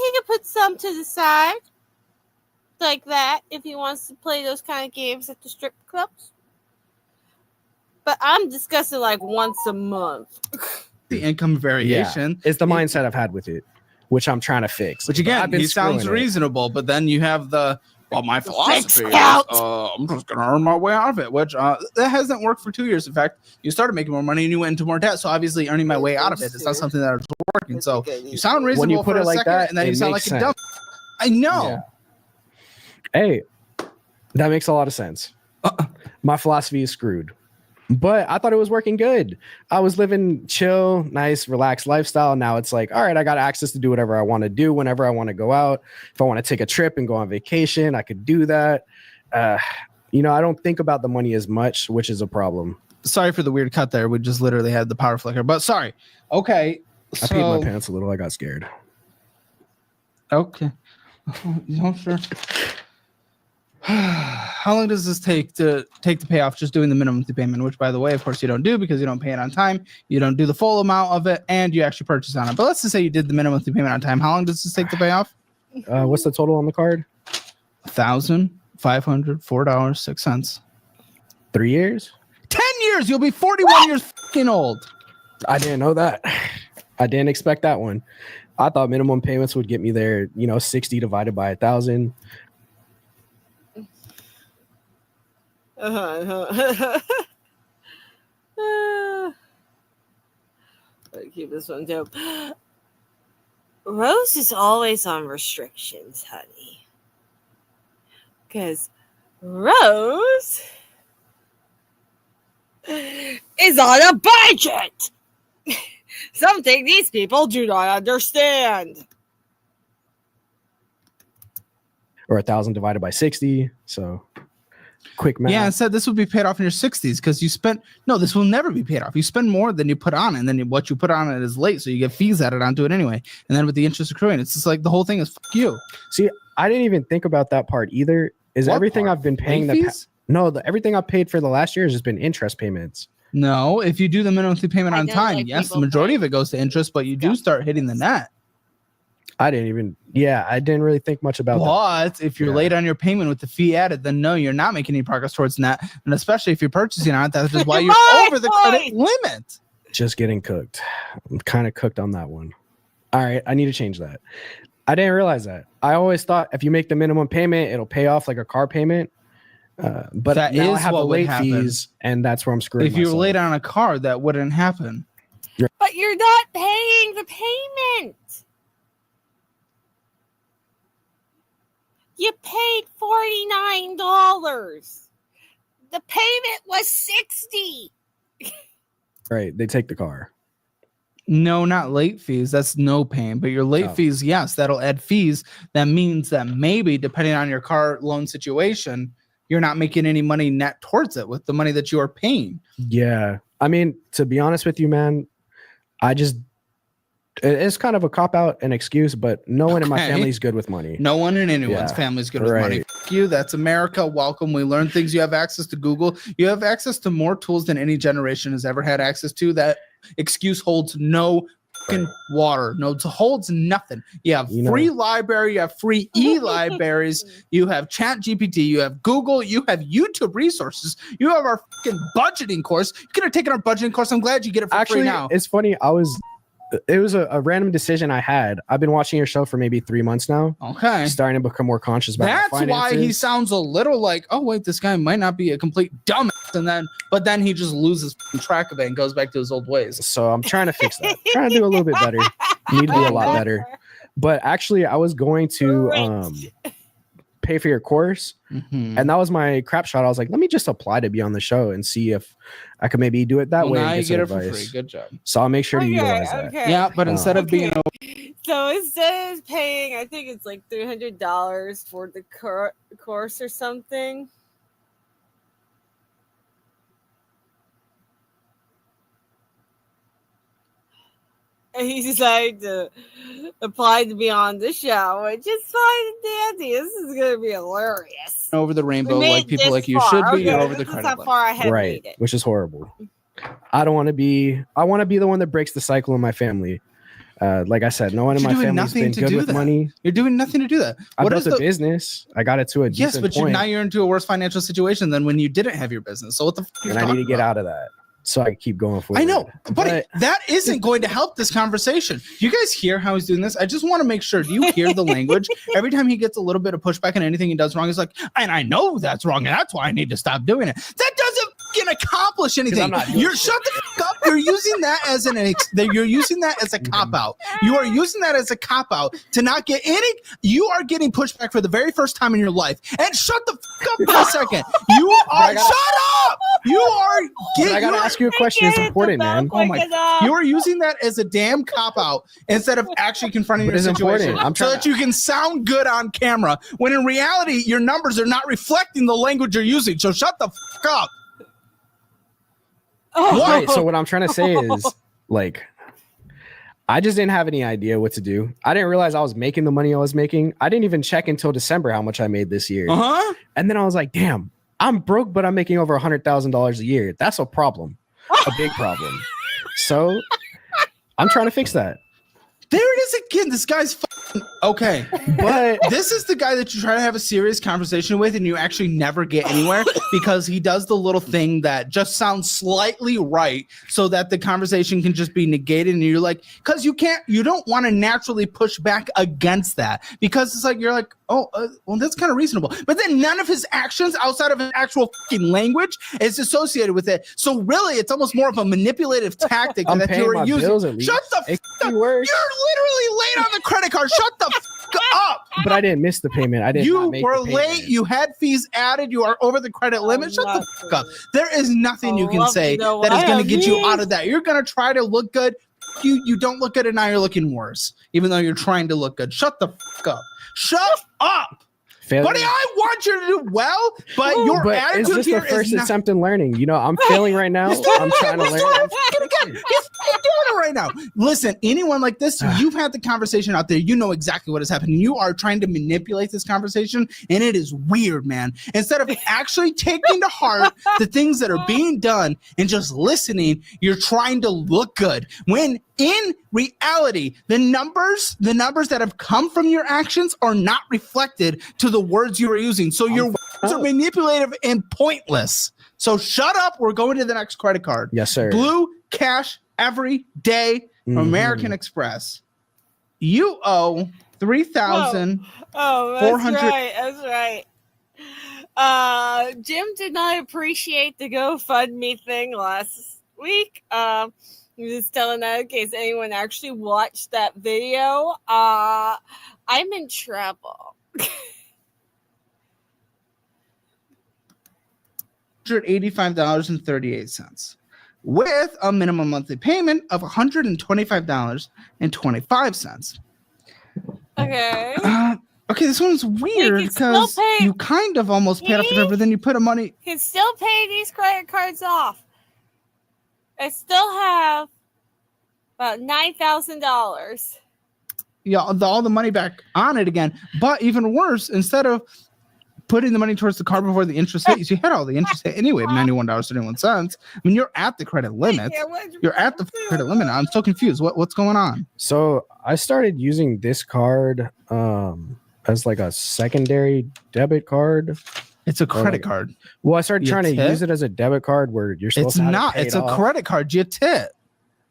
he can put some to the side like that if he wants to play those kind of games at the strip clubs. But I'm discussing like once a month. income variation. It's the mindset I've had with it, which I'm trying to fix. Which I've again, been he sounds screwing it. reasonable, but then you have the my philosophy is, Scout. I'm just gonna earn my way out of it, which that hasn't worked for 2 years. In fact, you started making more money and you went into more debt. So obviously, earning my way out of it is not something that is working. So you sound reasonable When you put for it a like second, that, and then you it sound like makes a dumb. I know. Yeah. Hey, that makes a lot of sense. My philosophy is screwed, but I thought it was working good. I was living chill, nice, relaxed lifestyle. Now it's like, all right, I got access to do whatever I want to do whenever I want to go out. If I want to take a trip and go on vacation, I could do that. I don't think about the money as much, which is a problem. Sorry for the weird cut there. We just literally had the power flicker, but sorry. Okay. I peed my So pants a little. I got scared. okay. Sure. How long does this take to pay off just doing the minimum monthly payment? Which, by the way, of course, you don't do because you don't pay it on time. You don't do the full amount of it, and you actually purchase on it. But let's just say you did the minimum monthly payment on time. How long does this take to pay off? What's the total on the card? $1,504.06. 3 years? 10 years. You'll be 41 years fucking old. I didn't know that. I didn't expect that one. I thought minimum payments would get me there, 60 divided by 1,000. I'll keep this one too. Rose is always on restrictions, honey. Because Rose is on a budget. Something these people do not understand. Or 1,000 divided by 60. So quick math. Yeah, instead this would be paid off in your 60s because you spent. No, this will never be paid off. You spend more than you put on, and then what you put on it is late, so you get fees added onto it anyway. And then with the interest accruing, it's just like the whole thing is fuck you. See, I didn't even think about that part either. Is What everything part? I've been paying Late the fees? everything I've paid for the last year has just been interest payments. No, if you do the minimum payment I on know, time, like, yes, the people majority pay. of it goes to interest, but you do start hitting the net. I didn't really think much about that. But if you're Yeah. late on your payment with the fee added, then no, you're not making any progress towards that. And especially if you're purchasing on it, that's just why you're My over the credit point. limit. Just getting cooked. I'm kind of cooked on that one. All right, I need to change that. I didn't realize that. I always thought if you make the minimum payment, it'll pay off like a car payment. But That now I is have the what would late happen. fees, and that's where I'm screwing If you were myself. late on a car, that wouldn't happen. But you're not paying the payment. You paid $49. The payment was $60. Right, they take the car. No, not late fees. That's no paying. But your late Oh. fees, yes, that'll add fees. That means that maybe, depending on your car loan situation, you're not making any money net towards it with the money that you are paying. Yeah, I mean, to be honest with you, man, it's kind of a cop out, an excuse, but no one in my Okay. family's good with money. No one in anyone's Yeah, family is good with money. right. Fuck you. That's America. Welcome. We learn things. You have access to Google. You have access to more tools than any generation has ever had access to. That excuse holds no fucking water. No, it holds nothing. You have You know- free library. You have free e-libraries. You have Chat GPT. You have Google. You have YouTube resources. You have our fucking budgeting course. You could have taken our budgeting course. I'm glad you get it for Actually, free now. it's funny. It was a random decision I had. I've been watching your show for maybe 3 months now. Okay. Starting to become more conscious about my That's why he finances. sounds a little like, oh wait, this guy might not be a complete dumbass, but then he just loses fucking track of it and goes back to his old ways. So I'm trying to fix that. Trying to do a little bit better. Need to do a lot better. But actually, I was going to pay for your course, Mhm. and that was my crap shot. I was like, let me just apply to be on the show and see if I could maybe do it that Well, way. now And you get get some it for advice. free. Good job. So I'll make sure to utilize that. Yeah, but instead of Okay. being So instead of paying, I think it's like $300 for the course or something. And he decided to apply to be on the show, which is fine and dandy. This is going to be hilarious. over the We rainbow made like people this like you far. should be, Okay, you're over the this is credit how limit. far I had Right, made it. which is horrible. I don't want to be. I want to be the one that breaks the cycle in my family. Like I said, no one in You're my doing family's nothing been to good do with that. money. You're doing nothing to do that. I What built is a the business. I got it to a yes, decent but point, now you're into a worse financial situation than when you didn't have your business. So what the fuck are you and I need to talking get about? out of that so I can keep going forward. I know, but But- that isn't going to help this conversation. Do you guys hear how he's doing this? I just want to make sure. Do you hear the language? Every time he gets a little bit of pushback on anything he does wrong, he's like, and I know that's wrong, and that's why I need to stop doing it. That doesn't fucking accomplish anything. I'm not doing You're shit. shut the fuck up. You're using that as you're using that as a cop out. You are using that as a cop out to not get any. You are getting pushback for the very first time in your life. And shut the fuck up for a second. You are shut up. You are But I gotta ask you a question. It's important, man. Oh my- you are using that as a damn cop out instead of actually confronting But your it's situation important. I'm so trying that you can sound good on camera when in reality your numbers are not reflecting the language you're using. So shut the fuck up. Oh, Right. So what I'm trying to say is, like, I just didn't have any idea what to do. I didn't realize I was making the money I was making. I didn't even check until December how much I made this year. Uh-huh. And then I was like, damn, I'm broke, but I'm making over $100,000 a year. That's a problem, a big problem. So I'm trying to fix that. There it is again. This guy's Okay, but this is the guy that you try to have a serious conversation with and you actually never get anywhere because he does the little thing that just sounds slightly right so that the conversation can just be negated, and you're like, because you don't want to naturally push back against that because it's like, you're like, oh, well, that's kind of reasonable. But then none of his actions outside of his actual fucking language is associated with it. So really, it's almost more of a manipulative tactic I'm that paying you're my using. bills at least. Shut the It fuck could up. be worse. You're literally late on the credit card. Shut the fuck up. But I didn't miss the payment. I didn't. You were late. You had fees added. You are over the credit limit. Shut the fuck up. There is nothing you can say that is going to get you out of that. You're going to try to look good. You don't look good, and now you're looking worse, even though you're trying to look good. Shut the fuck up. Shut up. Failure. Buddy, I want you to do well, but your But it's attitude just here the first is not. attempt in learning. You know, I'm failing right now. He's doing I'm it trying to again. He's learn. doing it fucking again. He's fucking doing it right now. Listen, anyone like this, you've had the conversation out there. You know exactly what is happening. You are trying to manipulate this conversation, and it is weird, man. Instead of actually taking to heart the things that are being done and just listening, you're trying to look good. When in reality, the numbers that have come from your actions are not reflected to the words you are using. So your words are manipulative and pointless. So shut up. We're going to the next credit card. Yes, sir. Blue Cash every day from American Express. You owe $3,000. Oh, 400 That's right. Jim did not appreciate the GoFundMe thing last week. He was telling that in case anyone actually watched that video. I'm in trouble. $185.38 with a minimum monthly payment of $125.25. Okay. Okay, this one's weird can still because pay- you kind of almost paid off the debt, but then you put a money. Can still pay these credit cards off. I still have about $9,000. Yeah, all the money back on it again. But even worse, instead of putting the money towards the car before the interest hit, you had all the interest hit anyway of $91.31. I mean, you're at the credit limit. You're at the credit limit. I'm so confused. What's going on? So I started using this card as like a secondary debit card. It's a credit like- card. Well, I started You trying to tip? use it as a debit card where you're supposed It's to have not. It paid It's a off. credit card. You tit.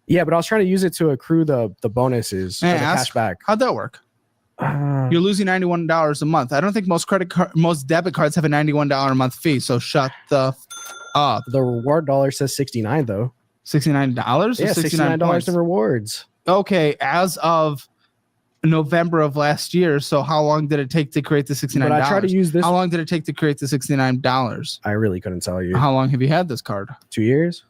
Yeah, but I was trying to use it to accrue the bonuses for Man, the ask- cash back. How'd that work? You're losing $91 a month. I don't think most most debit cards have a $91 a month fee. So shut the up. The reward dollar says 69 though. $69? Yeah, Or $69 points? in rewards. Okay, as of November of last year. So how long did it take to create the $69? But I tried to use this. How long did it take to create the $69? I really couldn't tell you. How long have you had this card? 2 years?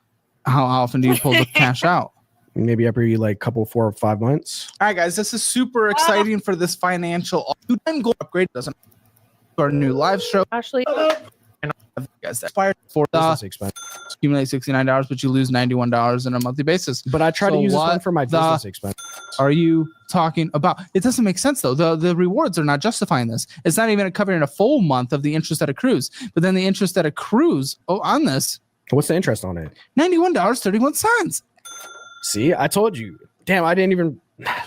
How often do you pull the cash out? Maybe every like couple 4 or 5 months. All right, guys, this is super exciting for this financial two-time gold upgrade. Doesn't our new live show. Ashley, Guys, that expired for Business the expense. accumulate $69, but you lose $91 on a monthly basis. But I tried to So use this one what for my the- business expense. Are you talking about? It doesn't make sense though. The rewards are not justifying this. It's not even covering a full month of the interest that accrues. But then the interest that accrues on this What's the interest on it? $91.31. See, I told you. Damn, I didn't even.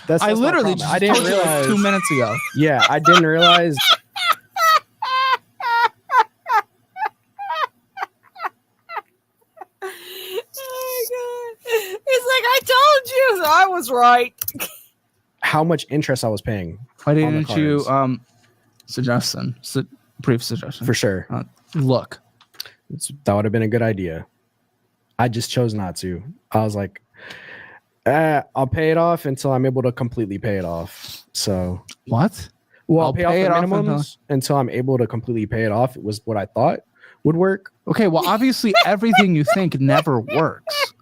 That's I my literally problem. just I didn't told you like realize. 2 minutes ago. Yeah, I didn't realize. Oh my God. It's like I told you, so I was right. How much interest I was paying Why On the didn't you cards. suggestion? Brief suggestion. for sure. Look. That would have been a good idea. I just chose not to. I was like, I'll pay it off until I'm able to completely pay it off. So, What? well, I'll I'll pay off pay the it off minimums until I'm able to completely pay it off. It was what I thought would work. Okay, well, obviously everything you think never works.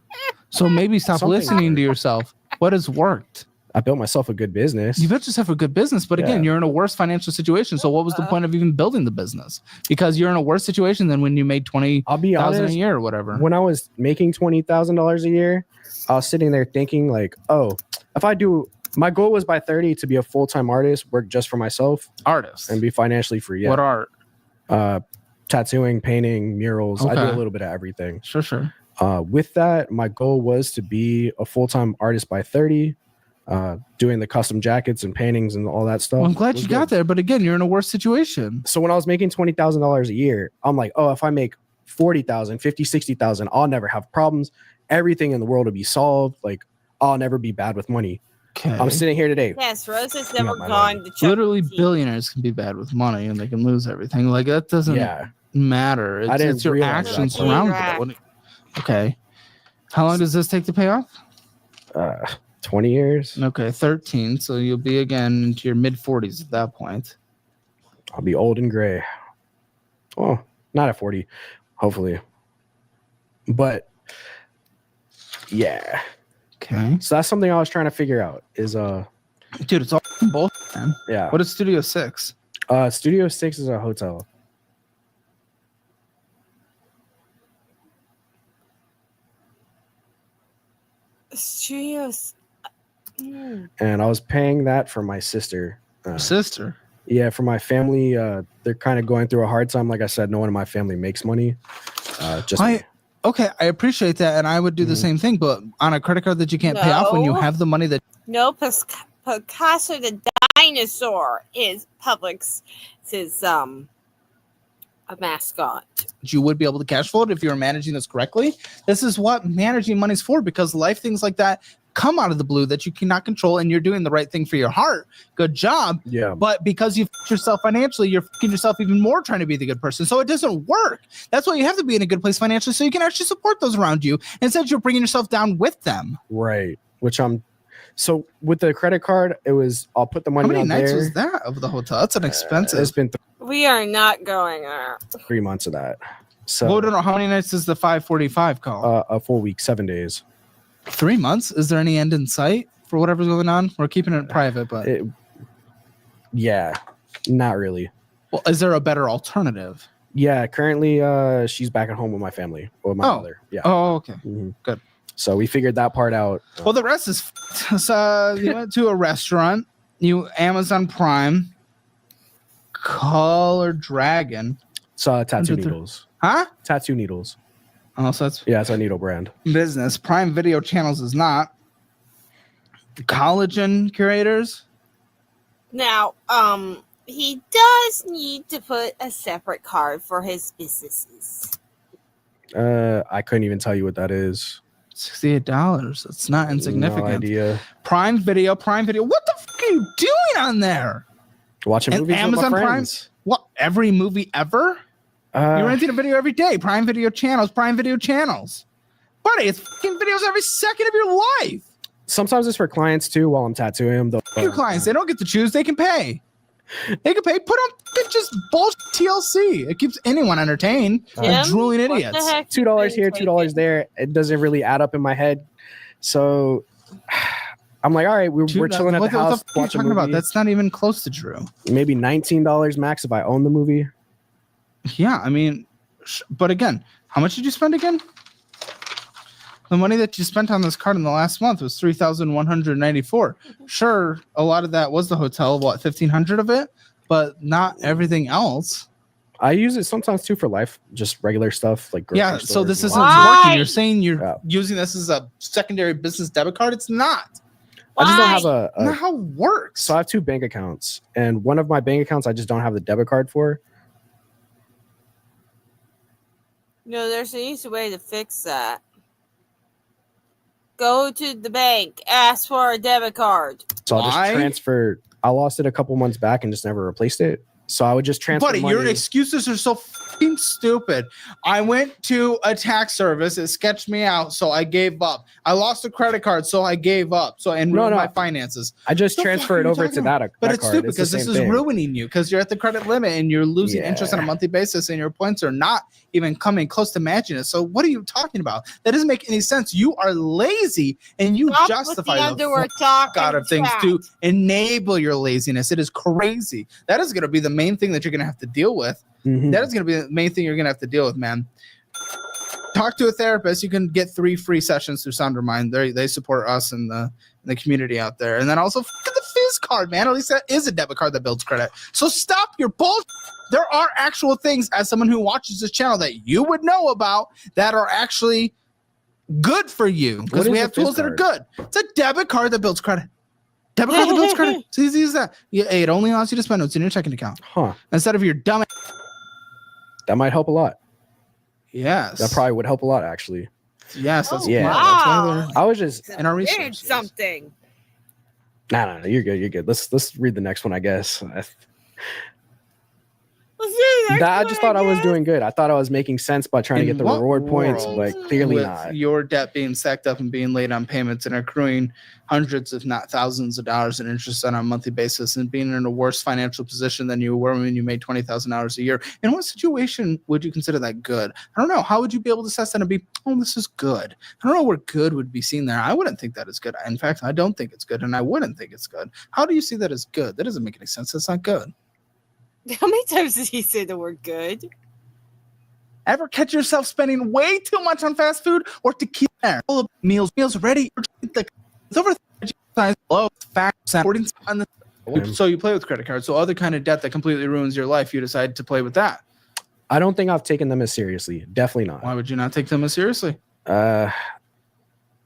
So maybe stop Something listening to worked. yourself. What has worked? I built myself a good business. You built yourself a good business, but again, Yeah. you're in a worse financial situation. So what was the point of even building the business? Because you're in a worse situation than when you made I'll be 20,000 a honest. year or whatever. When I was making $20,000 a year, I was sitting there thinking like, oh, if I do, my goal was by 30 to be a full-time artist, work just for myself, Artists. and be financially free. Yeah. What art? Tattooing, painting, murals. I do Okay. a little bit of everything. Sure. With that, my goal was to be a full-time artist by 30. doing the custom jackets and paintings and all that stuff. Well, I'm glad was you got good. there, but again, you're in a worse situation. So when I was making $20,000 a year, I'm like, oh, if I make 40,000, 50, 60,000, I'll never have problems. Everything in the world will be solved. Like, I'll never be bad with money. Okay. I'm sitting here today. Yes, Rose has Yeah, never my gone to Chuck Literally, E. Cheese. billionaires can be bad with money and they can lose everything. Like, that doesn't Yeah. matter. It's, didn't it's your realize that actions part. around Right. it. Okay. How long does this take to pay off? 20 years. Okay, 13. So you'll be again into your mid 40s at that point. I'll be old and gray. Oh, not at 40, hopefully. But yeah. Okay. So that's something I was trying to figure out is Dude, it's all both, man. yeah. What is Studio 6? Studio 6 is a hotel. Studios. And I was paying that for my sister. Sister. Yeah, for my family, they're kind of going through a hard time. Like I said, no one in my family makes money. Just me. Okay, I appreciate that, and I would do the Mhm. same thing, but on a credit card that you can't pay off when you No. have the money that No, Picasso the dinosaur is Publix. Is a mascot. you would be able to cash flow it if you were managing this correctly. This is what managing money's for, because life things like that come out of the blue that you cannot control, and you're doing the right thing for your heart. Good job. Yeah. But because you f***ed yourself financially, you're f***ing yourself even more trying to be the good person. So it doesn't work. That's why you have to be in a good place financially, so you can actually support those around you instead you're bringing yourself down with them. Right. Which I'm. So with the credit card, it was I'll put the money How many on nights there. was that of the hotel? That's an expensive. It's been We are not going there. 3 months of that. So Well, I don't know. How many nights does the 545 call? a full week, 7 days. 3 months? Is there any end in sight for whatever's going on? We're keeping it private, but Yeah, not really. well, is there a better alternative? Yeah, currently she's back at home with my family, with my Oh. mother. Yeah. Oh, okay. Mhm. Good. So we figured that part out. Well, the rest is so you went to a restaurant, you Amazon Prime, Color Dragon, So tattoo Under the- needles. huh? Tattoo needles. Oh, so that's Yeah, it's a needle brand. business. Prime Video Channels is not. Collagen Curators. Now, he does need to put a separate card for his businesses. I couldn't even tell you what that is. $68. It's not insignificant. No idea. Prime Video. What the fuck are you doing on there? Watching And movies Amazon with my Prime? friends. What? Every movie ever? You're renting a video every day. Prime Video Channels. Buddy, it's fucking videos every second of your life. Sometimes it's for clients too. While I'm tattooing them, Your clients, they don't get to choose. They can pay. They can pay. Put on fucking just bullshit TLC. It keeps anyone entertained. Jim, drooling what the idiots. heck $2 here, are you $2 taking? there. It doesn't really add up in my head. So I'm like, all right, we're Dude, chilling at what the house. fuck are you Watching talking about? movie. That's not even close to Drew. Maybe $19 max if I own the movie. Yeah, I mean, but again, how much did you spend again? The money that you spent on this card in the last month was $3,194. Sure, a lot of that was the hotel, what, $1,500 of it, but not everything else. I use it sometimes too for life, just regular stuff like grocery Yeah, so stores this and isn't all Why? working. You're saying you're Yeah. using this as a secondary business debit card. It's not. that. I just don't have That's not a how it works. so I have 2 bank accounts, and one of my bank accounts I just don't have the debit card for. No, there's an easy way to fix that. Go to the bank, ask for a debit card. So I'll Why? just transfer. I lost it a couple months back and just never replaced it. So I would just transfer Buddy, money. your excuses are so fucking stupid. I went to a tax service. It sketched me out, so I gave up. I lost a credit card, so I gave up. So and ruined No. my finances. I just The fuck transfer are it you over talking to that, But that it's card. stupid It's the because this same is thing. ruining you because you're at the credit limit and you're losing interest on a Yeah. monthly basis, and your points are not even coming close to matching it. So what are you talking about? That doesn't make any sense. You are lazy and you Stop with justify the the underwear talk out and of things chat. to enable your laziness. It is crazy. That is going to be the main thing that you're going to have to deal with. Mhm. That is going to be the main thing you're going to have to deal with, man. Talk to a therapist. You can get 3 free sessions through Soundermind. They support us in the community out there. And then also get the Fizz card, man. At least that is a debit card that builds credit. So stop your bullshit. There are actual things as someone who watches this channel that you would know about that are actually good for you because What we is have a Fizz tools that are card? good. It's a debit card that builds credit. Debit card that builds credit. It's easy as that. Yeah, it only allows you to spend what's in your checking account Huh. instead of your dumb. That might help a lot. Yes. That probably would help a lot, actually. Yes. That's Oh, Yeah. That's why wow. I was just in our Learned research. something. no. You're good. You're good. Let's read the next one, I guess. Let's do the next I one, just thought I was guess. doing good. I thought I was making sense by trying to In get the what reward points, world but clearly with not. your debt being stacked up and being late on payments and accruing hundreds, if not thousands of dollars in interest on a monthly basis and being in a worse financial position than you were when you made $20,000 a year. In what situation would you consider that good? I don't know. How would you be able to assess that and be, oh, this is good? I don't know where good would be seen there. I wouldn't think that is good. In fact, I don't think it's good, and I wouldn't think it's good. How do you see that as good? That doesn't make any sense. That's not good. How many times did he say the word good? Ever catch yourself spending way too much on fast food or tequila? All of meals ready. It's over 30 times below facts on the. So you play with credit cards. So other kind of debt that completely ruins your life, you decide to play with that. I don't think I've taken them as seriously. Definitely not. Why would you not take them as seriously?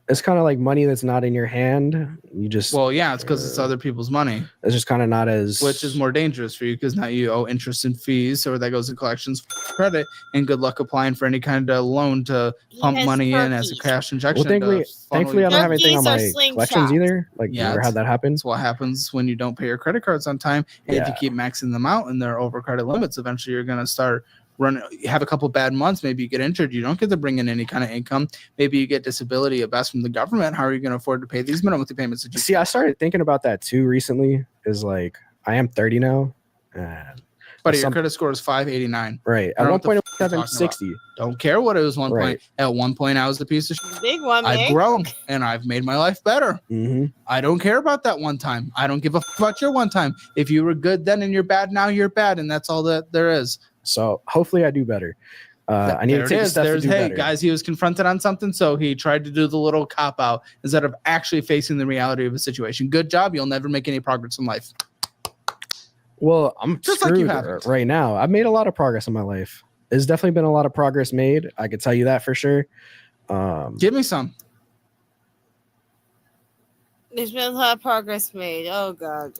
It's kind of like money that's not in your hand. You just Well, yeah, it's because it's other people's money, it's just kind of not as which is more dangerous for you because now you owe interest and fees, or that goes in collections credit. And good luck applying for any kind of loan to pump Yes, money in as a turkeys. cash injection. Well, thankfully, I don't have anything on my Turkeys are collections slingshots. either. Like, Yeah, you ever it's- had that happen? That's what happens when you don't pay your credit cards on time. And if you Yeah. keep maxing them out and they're over credit limits, eventually you're going to start running. You have a couple bad months. Maybe you get injured. You don't get to bring in any kind of income. Maybe you get disability at best from the government. How are you going to afford to pay these minimum payments? That you See, I started thinking about that too recently. Is like I am 30 now, and But your some- credit score is 589. right I at don't know one what the point it fuck was you're talking about. 760. Don't care what it was one Right. point. At one point, I was a piece of shit. Big one, I've man. grown and I've made my life better. Mm-hmm. I don't care about that one time. I don't give a fuck about your one time. If you were good then and you're bad now, you're bad, and that's all that there is. So hopefully I do better. I need to There take it the is. steps to There's do hey better. guys, he was confronted on something, so he tried to do the little cop out instead of actually facing the reality of a situation. Good job. You'll never make any progress in life. Well, I'm Just like you screwed haven't. right now. I've made a lot of progress in my life. There's definitely been a lot of progress made. I could tell you that for sure. Give me some. There's been a lot of progress made. Oh God.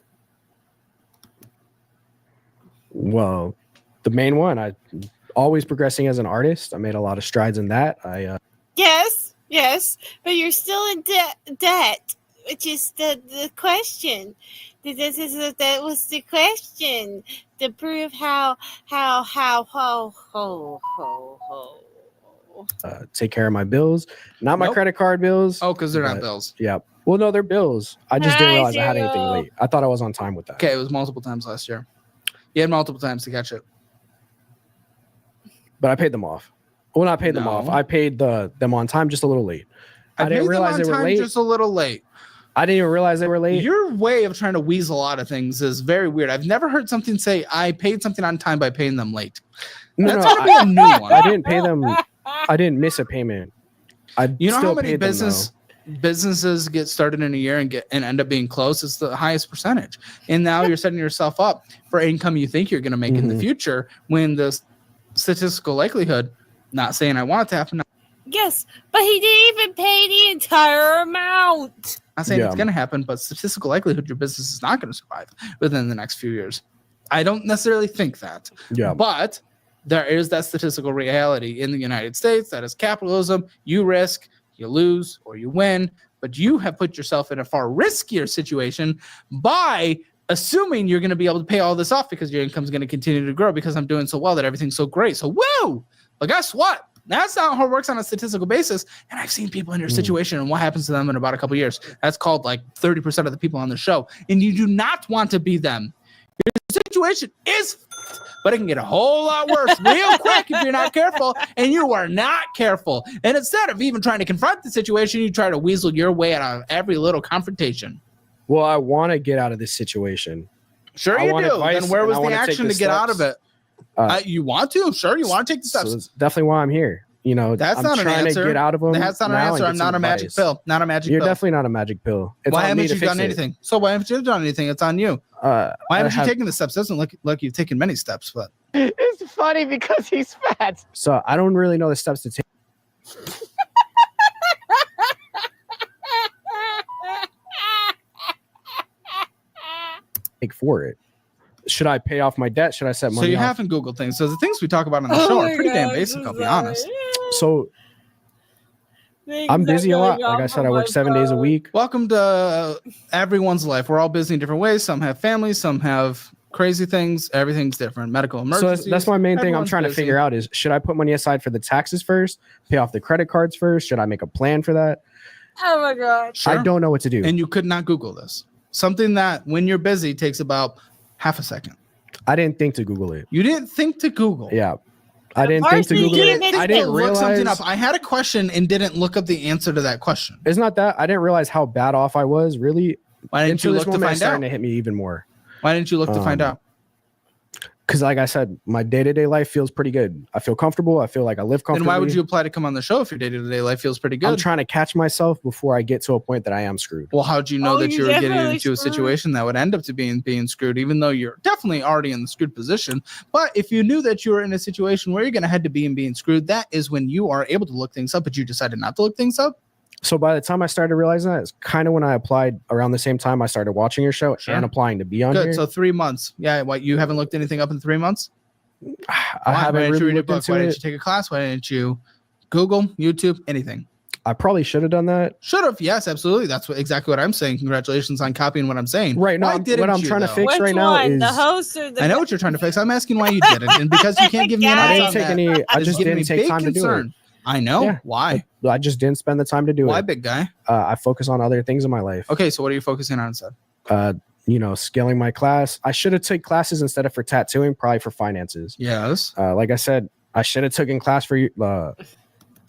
Well, the main one, I always progressing as an artist. I made a lot of strides in that. Yes, but you're still in debt, which is the question. That was the question to prove how. Take care of my bills, not my Nope. credit card bills. Oh, because they're not But- bills. Yeah. Well, no, they're bills. I just didn't Hi, realize I had anything Zero. late. I thought I was on time with that. Okay, it was multiple times last year. You had multiple times to catch it. But I paid them off. Well, not paid them No. off. I paid them on time, just a little late. I didn't paid them realize on they were time late. Just a little late. I didn't even realize they were late. Your way of trying to weasel out of things is very weird. I've never heard something say I paid something on time by paying them late. No, That's no, gonna be a new one. I didn't pay them. I didn't miss a payment. I You know still how many paid them, though. businesses get started in a year and end up being closed? It's the highest percentage. And now you're setting yourself up for income you think you're going to make in the Mhm. future when the statistical likelihood, not saying I want it to happen, Yes, but he didn't even pay the entire amount. not saying Yeah. it's going to happen, but statistical likelihood your business is not going to survive within the next few years. I don't necessarily think that. Yeah. But there is that statistical reality in the United States that is capitalism. You risk, you lose, or you win. But you have put yourself in a far riskier situation by assuming you're going to be able to pay all this off because your income is going to continue to grow because I'm doing so well that everything's so great. So, woo! But guess what? That's not how it works on a statistical basis. And I've seen people in your situation and what happens to them in about a couple years. That's called like 30% of the people on the show. And you do not want to be them. Your situation is f***ed, but it can get a whole lot worse real quick if you're not careful, and you are not careful. And instead of even trying to confront the situation, you try to weasel your way out of every little confrontation. Well, I want to get out of this situation. Sure I you want do. advice, Then where and was I the wanna take action the to get out of steps. it? Uh, You want to? Sure, you want to take the So steps. that's definitely why I'm here. You know, That's I'm not an trying answer. to get out of them. That's not an now and answer. get I'm some not a magic advice. pill. Not a magic You're pill. definitely not a magic pill. It's Why on me haven't to you fix done it. anything? So why haven't you done anything? It's on you. Why Why haven't you taken the steps? Doesn't look like you've taken many steps, but It's funny because he's fat. So I don't really know the steps to take. make for it? Should I pay off my debt? Should I set So money you off? haven't Googled things. So the things we talk about on the Oh show my are pretty damn gosh, basic, I'm I'll be sorry. honest. So I'm busy a lot. Like I said, I work 7 days a week. Welcome to everyone's life. We're all busy in different ways. Some have families, some have crazy things. Everything's different. Medical So emergencies. that's my main thing I'm Everyone's trying to busy. figure out is, should I put money aside for the taxes first, pay off the credit cards first? Should I make a plan for that? Oh my god. Sure. I don't know what to do. And you could not Google this. Something that when you're busy takes about half a second. I didn't think to Google it. You didn't think to Google. Yeah. I didn't think to Varsity Google Game it. is I Think to didn't look something realize up. I had a question and didn't look up the answer to that question. it's not that. I didn't realize how bad off I was really Why didn't you until look this to moment find starting out? to hit me even more. Why didn't you look to find Um, out? Because like I said, my day-to-day life feels pretty good. I feel comfortable. I feel like I live Then comfortably. why would you apply to come on the show if your day-to-day life feels pretty I'm good? trying to catch myself before I get to a point that I am screwed. Well, how'd you know Oh, that you you were getting definitely into a screwed. situation that would end up to being screwed, even though you're definitely already in the screwed position? But if you knew that you were in a situation where you're going to head to being screwed, that is when you are able to look things up, but you decided not to look things up. So by the time I started realizing that, it's kind of when I applied around the same time I started watching your show Sure. and applying to be on Good. here. So 3 months. Yeah. What, you haven't looked anything up in 3 months? I Why haven't didn't you really read a looked book? into Why didn't it. you take a class? Why didn't you Google, YouTube, anything? I probably should have done that. Should have. Yes, absolutely. That's exactly what I'm saying. Congratulations on copying what I'm saying. Right. No, Why what didn't I'm you, trying to though? fix Which right now one? is The host or the I know what you're trying to fix. I'm asking why you did it, and because you can't give me an I I answer didn't on take that, any. I it's just giving didn't me take big time to do it. concern. I know. Yeah. Why? I just didn't spend the time to do Why, it. big guy? I focus on other things in my life. Okay, so what are you focusing on instead? Scaling my class. I should have took classes instead of for tattooing, probably for finances. Yes. Like I said, I should have taken class for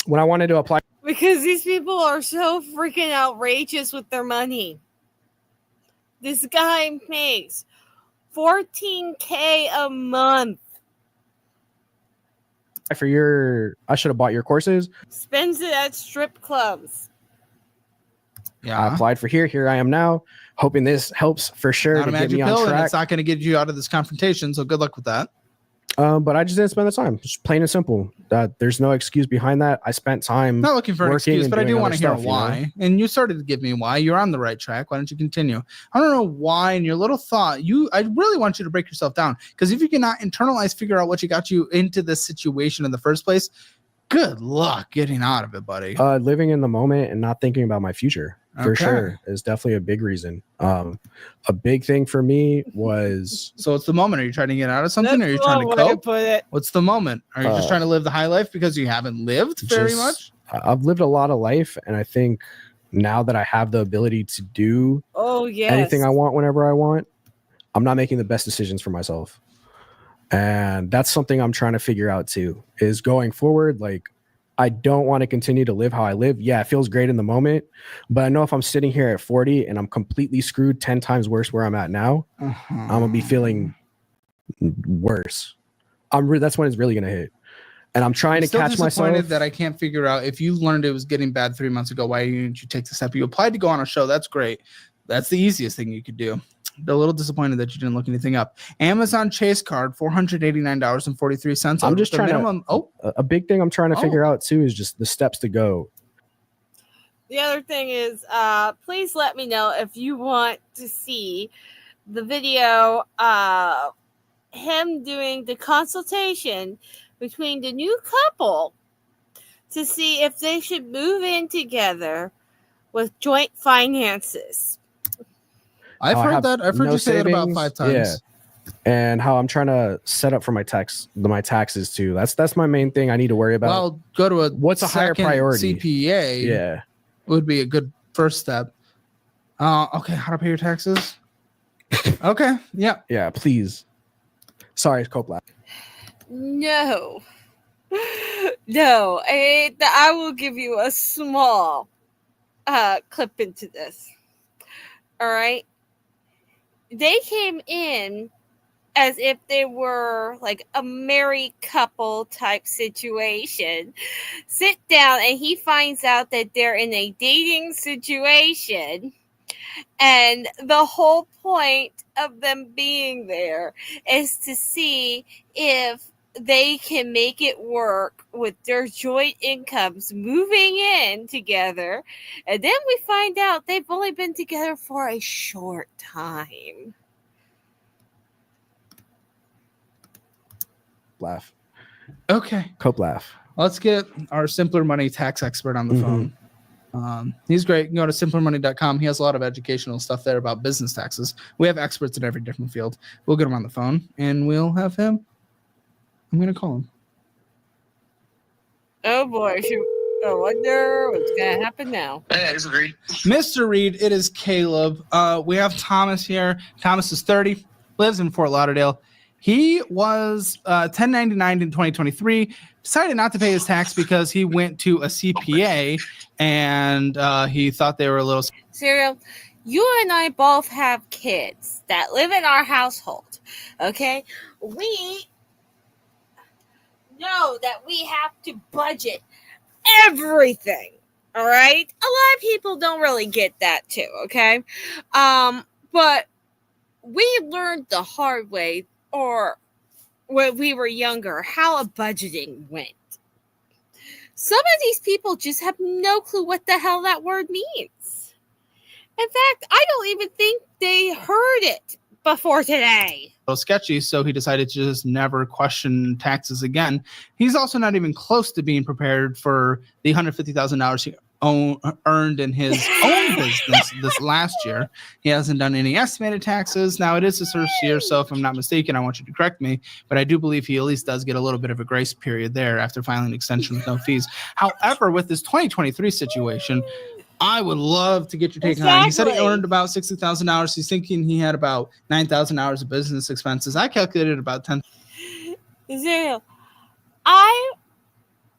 when I wanted to apply. Because these people are so freaking outrageous with their money. This guy makes $14K a month. I should have bought your courses. Spends it at strip clubs. I Yeah. applied for here. Here I am now, hoping this helps for sure Not to a get magic me pill, on and track. it's not going to get you out of this confrontation. So good luck with that. But I just didn't spend the time. Just plain and simple. There's no excuse behind that. I spent time. Not looking for an working excuse, and but I do doing want to other hear stuff, you know? why. And you started to give me why. You're on the right track. Why don't you continue? I don't know why. In your little thought, I really want you to break yourself down, because if you cannot internalize, figure out what you got you into this situation in the first place, good luck getting out of it, buddy. Living in the moment and not thinking about my future for Okay. sure is definitely a big reason. A big thing for me was So what's the moment? Are you trying to get out of something? Or are you That's trying one to way cope? put it. What's the moment? Are you just trying to live the high life because you haven't lived very just- much? I've lived a lot of life, and I think now that I have the ability to do Oh, yes. anything I want whenever I want, I'm not making the best decisions for myself. And that's something I'm trying to figure out too, is going forward. Like, I don't want to continue to live how I live. Yeah, it feels great in the moment, but I know if I'm sitting here at 40 and I'm completely screwed 10 times worse where I'm at now, I'm gonna be feeling worse. That's when it's really gonna hit. And I'm trying I'm to still catch disappointed myself. that I can't figure out if you learned it was getting bad 3 months ago. Why didn't you take the step? You applied to go on a show. That's great. That's the easiest thing you could do. A little disappointed that you didn't look anything up. Amazon Chase card, $489.43. I'm just The trying to- minimum. Oh, A big thing I'm trying to Oh. figure out too is just the steps to go. The other thing is, please let me know if you want to see the video of him doing the consultation between the new couple to see if they should move in together with joint finances. I've How I heard have that. I've heard no you say that about savings. 5 times. Yeah. And how I'm trying to set up for my taxes too. That's my main thing I need to worry about. Well, go to a What's a higher second priority? CPA. Yeah. Would be a good first step. Okay, how to pay your taxes? Okay, yeah. Yeah, please. Sorry, Copla. No. No. I will give you a small clip into this. All right. They came in as if they were like a married couple type situation. Sit down, and he finds out that they're in a dating situation. And the whole point of them being there is to see if they can make it work with their joint incomes moving in together. And then we find out they've only been together for a short time. Coplaugh. Okay. Coplaugh. Let's get our Simpler Money tax expert on the Mhm. phone. He's great. You can go to simplermoney.com. He has a lot of educational stuff there about business taxes. We have experts in every different field. We'll get him on the phone and we'll have him. I'm going to call him. Oh boy, I wonder what's gonna happen now. Hey, this is Reed. Mr. Reed, it is Caleb. We have Thomas here. Thomas is 30, lives in Fort Lauderdale. He was 1099 in 2023, decided not to pay his tax because he went to a CPA and he thought they were a little. Serial, you and I both have kids that live in our household. Okay, we know that we have to budget everything. All right, a lot of people don't really get that too. Okay, but we learned the hard way, or when we were younger, how a budgeting went. Some of these people just have no clue what the hell that word means. In fact, I don't even think they heard it before today. Sketchy, so he decided to just never question taxes again. He's also not even close to being prepared for the $150,000 he earned in his own business this last year. He hasn't done any estimated taxes. Now, it is his first year, so if I'm not mistaken, I want you to correct me, but I do believe he at least does get a little bit of a grace period there after filing an extension with no fees. However, with this 2023 situation, I would love to get your take on it. He said he earned about $60,000. He's thinking he had about $9,000 of business expenses. I calculated about 10. Zero. I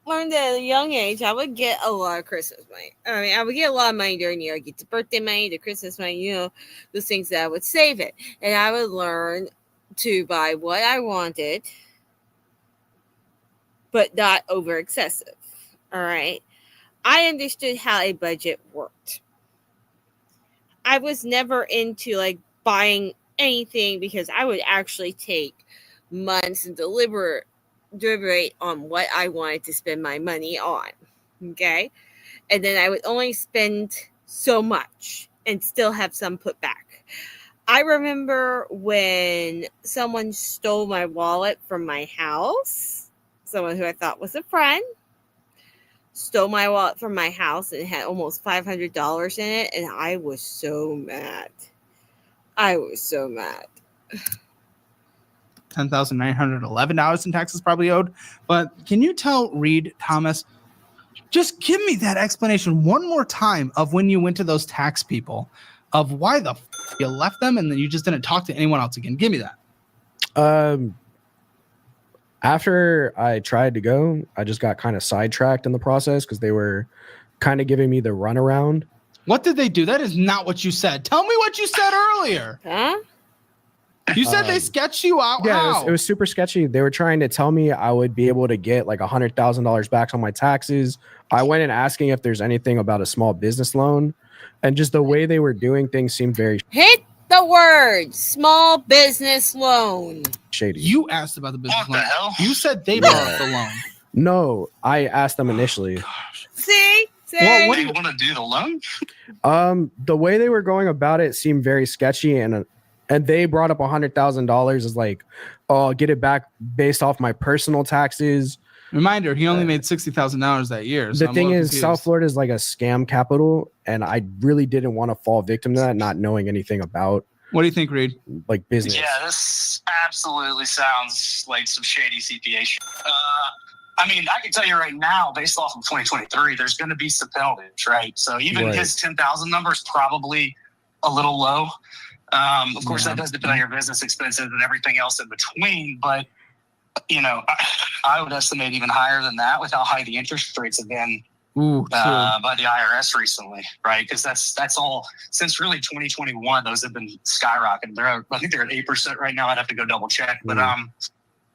learned at a young age I would get a lot of Christmas money. I mean, I would get a lot of money during the year. I get the birthday money, the Christmas money, you know, those things that I would save it. And I would learn to buy what I wanted, but not over excessive. All right. I understood how a budget worked. I was never into like buying anything because I would actually take months and deliberate on what I wanted to spend my money on. Okay. And then I would only spend so much and still have some put back. I remember when someone stole my wallet from my house, someone who I thought was a friend. Stole my wallet from my house and had almost $500 in it, and I was so mad. I was so mad. $10,911 in taxes probably owed. But can you tell Reed, Thomas, just give me that explanation one more time of when you went to those tax people, of why the you left them and then you just didn't talk to anyone else again. Give me that. After I tried to go, I just got kind of sidetracked in the process because they were kind of giving me the runaround. What did they do? That is not what you said. Tell me what you said earlier. Huh? You said they sketched you out. Yeah, it was super sketchy. They were trying to tell me I would be able to get like $100,000 back on my taxes. I went in asking if there's anything about a small business loan, and just the way they were doing things seemed very Hit the word small business loan. shady. You asked about the business What the loan. hell? You said they brought up the loan. No, I asked them initially. See? Well, what They do you- want to do the loan? The way they were going about it seemed very sketchy, and they brought up $100,000 as like, oh, I'll get it back based off my personal taxes. Reminder, he only made $60,000 that year. So The thing is, South Florida is like a scam capital, and I really didn't want to fall victim to that, not knowing anything about What do you think, Reed? like business. Yeah, this absolutely sounds like some shady CPA shit. I mean, I can tell you right now, based off of 2023, there's going to be some penalties, right? So even Right. his 10,000 number is probably a little low. Of course, that does depend on your business expenses and everything else in between. But, you know, I would estimate even higher than that with how high the interest rates have been Ooh, by the IRS recently, right? Because that's all since really 2021. Those have been skyrocketing. I think they're at 8% right now. I'd have to go double check, but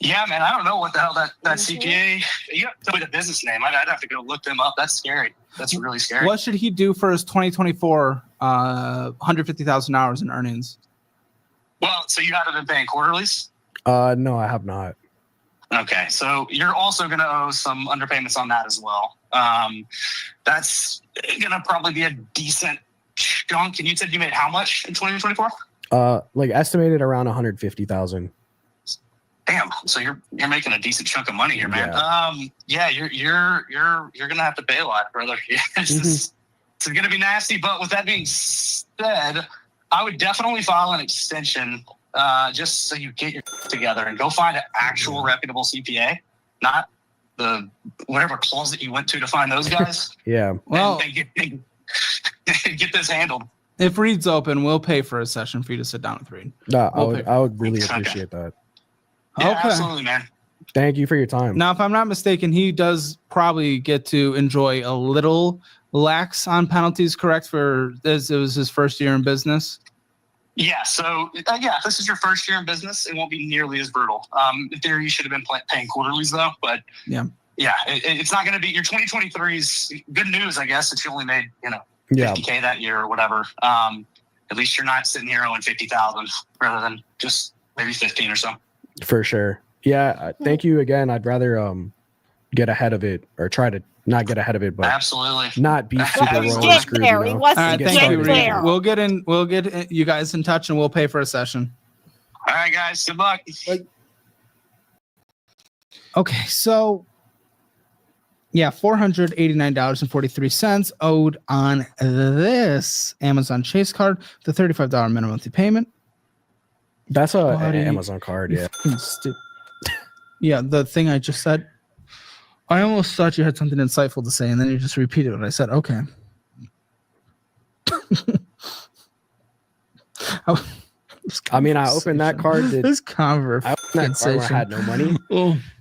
yeah, man, I don't know what the hell that CPA. You have to tell me the business name. I'd have to go look them up. That's scary. That's really scary. What should he do for his 2024 $150,000 in earnings? Well, so you haven't been paying quarterlies? No, I have not. Okay, so you're also going to owe some underpayments on that as well. That's going to probably be a decent chunk. And you said you made how much in 2024? Like estimated around 150,000. Damn. So you're making a decent chunk of money here, man. Yeah. You're gonna have to pay a lot, brother. It's gonna be nasty. But with that being said, I would definitely file an extension just so you get your together and go find an actual reputable CPA, not the whatever closet you went to find those guys. Yeah. Well, and get this handled. if Reed's open, we'll pay for a session for you to sit down with Reed. No, We'll I would really appreciate that. Yeah, Okay. absolutely, man. Thank you for your time. Now, if I'm not mistaken, he does probably get to enjoy a little lax on penalties, correct? For this, it was his first year in business. Yeah. So if this is your first year in business, it won't be nearly as brutal. In theory, you should have been paying quarterlies though, but Yeah, it's not going to be your 2023's good news. I guess that you only made Yeah. 50K that year or whatever. At least you're not sitting here owing 50,000 rather than just maybe 15 or so. For sure. Yeah. Thank you again. I'd rather get ahead of it or try to not get ahead of it, but Absolutely. not be super Let's royally get screwed. there. You He know? wants all to right. get Thank you, started. Reed. there. We'll get you guys in touch, and we'll pay for a session. All right, guys. Good luck. Okay, so yeah, $489.43 owed on this Amazon Chase card, the $35 minimum monthly payment. That's an Buddy. Amazon card. Yeah. Yeah, the thing I just said. I almost thought you had something insightful to say, and then you just repeated what I said. Okay. I mean, I opened that card. This conversation. I opened that card when I had no money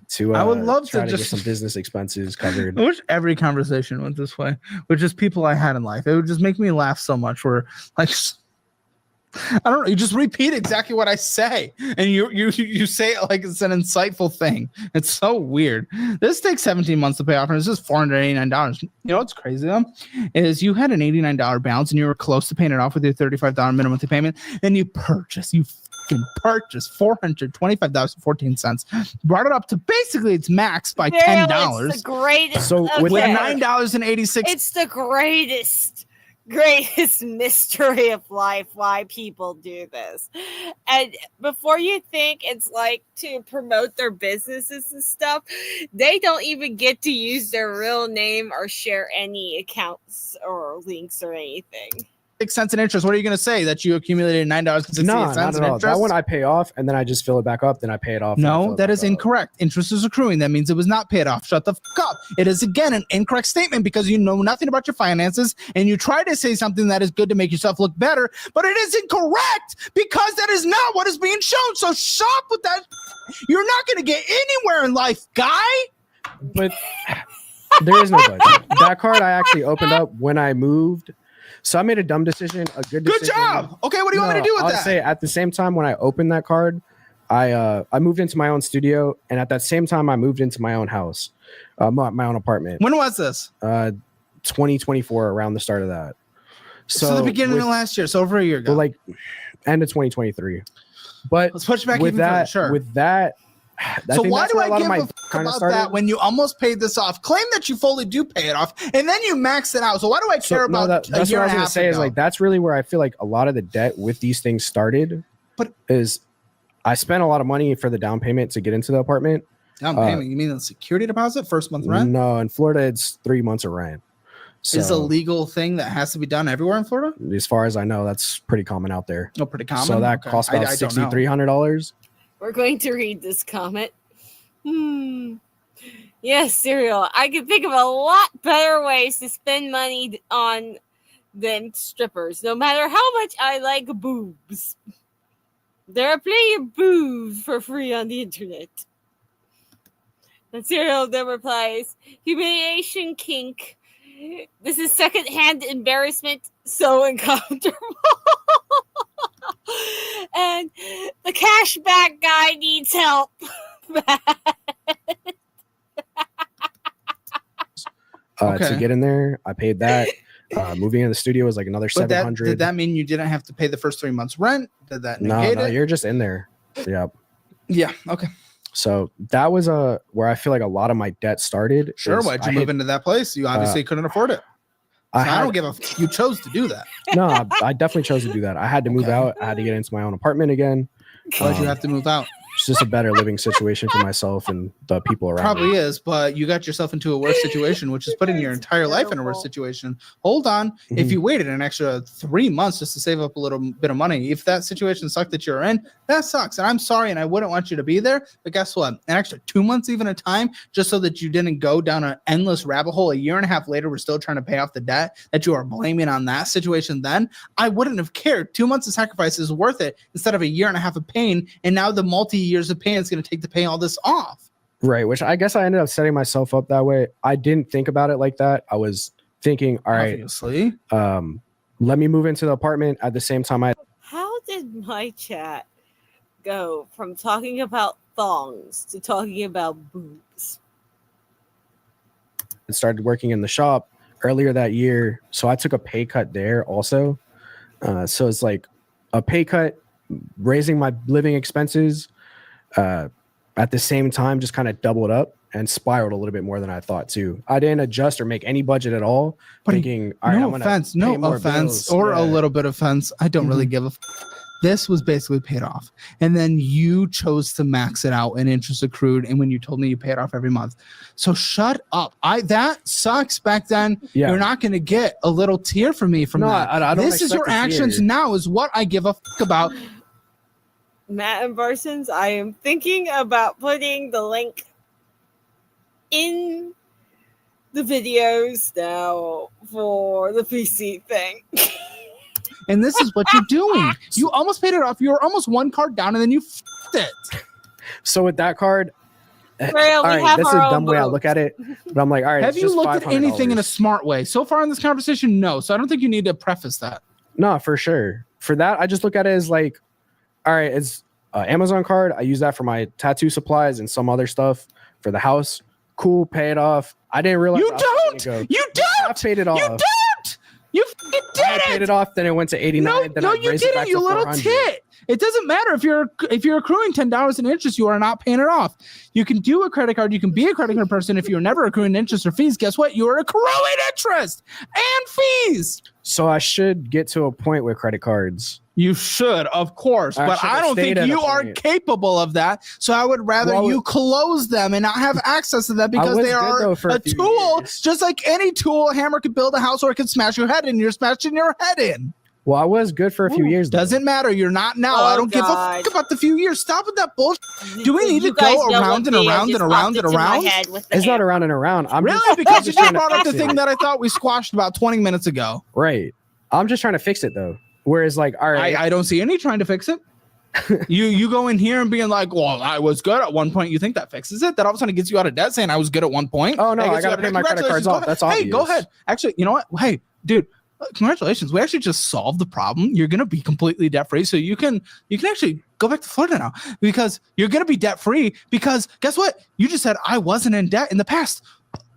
to. I would love to try just- get some business expenses covered. I wish every conversation went this way, with just people I had in life. It would just make me laugh so much. Where like, I don't know, you just repeat exactly what I say, and you say it like it's an insightful thing. It's so weird. This takes 17 months to pay off, and it's just $489. You know what's crazy though, is you had an $89 balance, and you were close to paying it off with your $35 minimum monthly payment, and you purchased $425.14, brought it up to basically its max by $10. It's the greatest. So with With okay. $9.86. It's the greatest mystery of life why people do this. And before you think it's like to promote their businesses and stuff, they don't even get to use their real name or share any accounts or links or anything. 6 cents in interest. What are you going to say? That you accumulated $9.68 No, not in at all. interest? That one I pay off and then I just fill it back up. Then I pay it off. and I fill No, it that back is up. incorrect. Interest is accruing. That means it was not paid off. Shut the fuck up. It is again an incorrect statement because you know nothing about your finances and you try to say something that is good to make yourself look better, but it is incorrect because that is not what is being shown. So stop with that. You're not going to get anywhere in life, guy. But there is no but. That card I actually opened up when I moved. So I made a dumb decision, a good decision. Good job. Okay, what do you want me to do with I'll that? say at the same time when I opened that card, I moved into my own studio, and at that same time I moved into my own house, my own apartment. When was this? 2024, around the start of that. So the beginning of last year, so over a year ago. Well, like end of 2023. But let's push back with even further. that, Sure. with that, So think why that's do where I a lot give of my a fuck kind of about started? that when you almost paid this off? Claim that you fully do pay it off, and then you max it out. So why do I care about that's a what year I and was a gonna half say. Is ago? like that's really where I feel like a lot of the debt with these things started. But- is I spent a lot of money for the down payment to get into the apartment. Down payment? You mean the security deposit, first month rent? No, in Florida it's 3 months of rent. So, Is a legal thing that has to be done everywhere in Florida? as far as I know, that's pretty common out there. No, pretty common. So that Okay. costs about I don't know. $6,300. We're going to read this comment. Yes, Serial. I can think of a lot better ways to spend money on than strippers, no matter how much I like boobs. There are plenty of boobs for free on the internet. And Serial then replies, humiliation kink. This is secondhand embarrassment, so uncomfortable. And the cashback guy needs help. Okay. To get in there, I paid that. Moving in the studio was like another But that, $700. did that mean you didn't have to pay the first 3 months rent? Did that No, negate no, it? you're just in there. Yeah. Yeah. Okay. So that was where I feel like a lot of my debt started. Sure. is Why'd you I move hit- into that place? You obviously couldn't afford it. So I don't give a. You chose to do that. No, I definitely chose to do that. I had to move Okay. out. I had to get into my own apartment again. Why'd you have to move out? It's just a better living situation for myself and the people around me. Probably is, but you got yourself into a worse situation, which is putting your entire life in a worse situation. Hold on. If you waited an extra 3 months just to save up a little bit of money, if that situation sucked that you're in, that sucks. And I'm sorry, and I wouldn't want you to be there. But guess what? An extra 2 months, even a time, just so that you didn't go down an endless rabbit hole. A year and a half later, we're still trying to pay off the debt that you are blaming on that situation. Then I wouldn't have cared. 2 months of sacrifice is worth it instead of a year and a half of pain. And now the years of pain is going to take to pay all this off. Right, which I guess I ended up setting myself up that way. I didn't think about it like that. I was thinking, all right, Obviously. let me move into the apartment at the same time How did my chat go from talking about thongs to talking about boobs? started working in the shop earlier that year. So I took a pay cut there also. So it's like a pay cut, raising my living expenses, at the same time, just kind of doubled up and spiraled a little bit more than I thought too. I didn't adjust or make any budget at all. But thinking, all right, no I'm gonna offense, pay no more offense, bills. or a Yeah. little bit of offense. I don't really Mhm. give a This was basically paid off. And then you chose to max it out in interest accrued. And when you told me you pay it off every month. So shut up. That sucks back then. Yeah. You're not going to get a little tear from me from No, that. I don't This is your expect a actions tear. now is what I give a fuck about. Matt and Barsons, I am thinking about putting the link in the videos now for the PC thing. And this is what you're doing. You almost paid it off. You were almost one card down and then you f***ed it. So with that card, Well, all we right, have that's a our own dumb way I boobs. look at it. But I'm like, all right, Have it's you just looked at anything in a $500. smart way? So far in this conversation, no. So I don't think you need to preface that. No, for sure. For that, I just look at it as like, all right, it's an Amazon card. I use that for my tattoo supplies and some other stuff for the house. Cool, pay it off. I didn't realize You I was don't. gonna go. You I don't. paid it off. You don't. You f***ing I did paid it. it off. Then it went to 89. No, then no, I you raised it didn't, back you to little 400. tit. It doesn't matter if you're accruing $10 in interest, you are not paying it off. You can do a credit card. You can be a credit card person if you're never accruing interest or fees. Guess what? You are accruing interest and fees. So I should get to a point with credit cards. You should, of course, I but should I have don't stayed think at a you are point. capable of that. So I would rather Well, you close them and not have access to them because was they good, are though, for a a few tool. years. Just like any tool, a hammer could build a house or it could smash your head in. You're smashing your head in. Well, I was good for a few years. though. Doesn't matter. You're not now. Oh, I don't give a God. fuck about the few years. Stop with that bullshit. Do we need You to go guys know around what and Thea around just and around popped and into my around? head with the It's not hammer. around and around. I'm Really? just, Because I'm you just trying to brought up fix the thing it. that I thought we squashed about 20 minutes ago. Right. I'm just trying to fix it though. Whereas, like, all right, I don't see any trying to fix it. You go in here and being like, well, I was good at one point. You think that fixes it? That all of a sudden gets you out of debt saying I was good at one point. Oh, no, That I gets you gotta out of pay debt. my credit cards Congratulations. off. Go That's ahead. Hey, go obvious. ahead. Actually, you know what? Hey, dude, congratulations. We actually just solved the problem. You're gonna be completely debt free. So you can actually go back to Florida now because you're gonna be debt free. Because guess what? You just said I wasn't in debt in the past.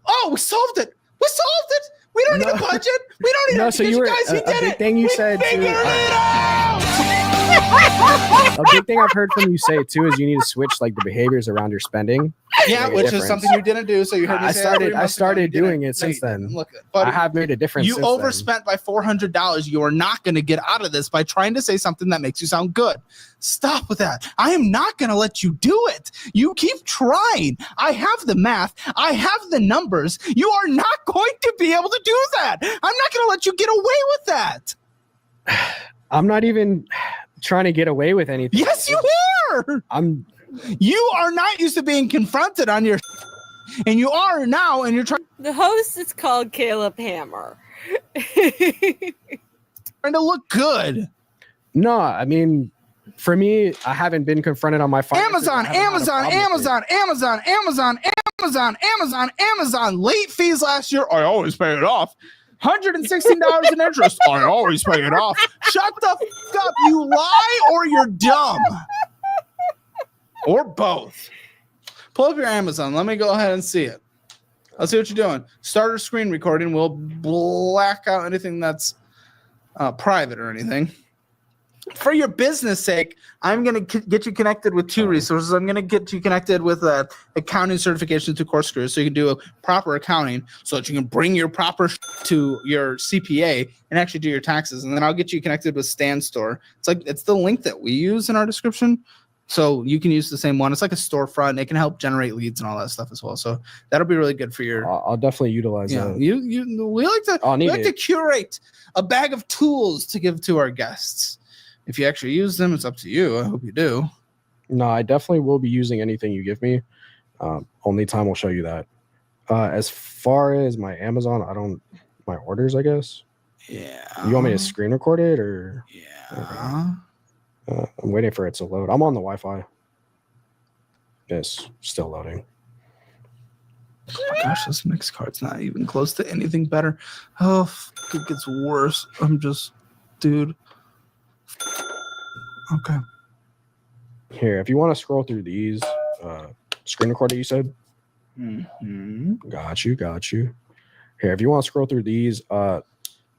Oh, we solved it. We solved it. We don't need a budget. We don't need No, a so you were guys, we a did big it. thing you We said too. figured it out. A big thing I've heard from you say too is you need to switch like the behaviors around your spending. Yeah, Make a which is difference. something you didn't do. So you heard me I say started- that 3 I months ago. started You didn't. doing it No, since you didn't. then. Look, I buddy, have made a difference. you since then. overspent by $400. You are not going to get out of this by trying to say something that makes you sound good. Stop with that. I am not going to let you do it. You keep trying. I have the math. I have the numbers. You are not going to be able to do that. I'm not going to let you get away with that. I'm not even trying to get away with anything. Yes, you are. I'm You are not used to being confronted on your and you are now, and you're trying The host is called Caleb Hammer. to look good. no. I mean, for me, I haven't been confronted on my finances. Amazon, I haven't had a problem with it. Amazon. Late fees last year. I always pay it off. $116 in interest. I always pay it off. Shut the fuck up. You lie or you're dumb. Or both. Pull up your Amazon. Let me go ahead and see it. Let's see what you're doing. Start a screen recording. We'll black out anything that's private or anything. For your business sake, I'm going to get you connected with two resources. I'm going to get you connected with accounting certification to Corkscrew so you can do a proper accounting so that you can bring your proper to your CPA and actually do your taxes. And then I'll get you connected with Stan Store. It's the link that we use in our description. So you can use the same one. It's like a storefront. It can help generate leads and all that stuff as well. So that'll be really good for your. I'll definitely utilize Yeah, that. we like to I'll need to curate a bag of tools to give to our guests. If you actually use them, it's up to you. I hope you do. No, I definitely will be using anything you give me. Only time will show you that. As far as my Amazon, my orders, I guess. Yeah. You want me to screen record it or? Yeah. I'm waiting for it to load. I'm on the Wi-Fi. It's still loading. Oh my gosh, this mix card's not even close to anything better. Oh, it gets worse. Dude. Okay. Here, if you want to scroll through these, screen recorder, you said? Mm-hmm. Got you. Here, if you want to scroll through these,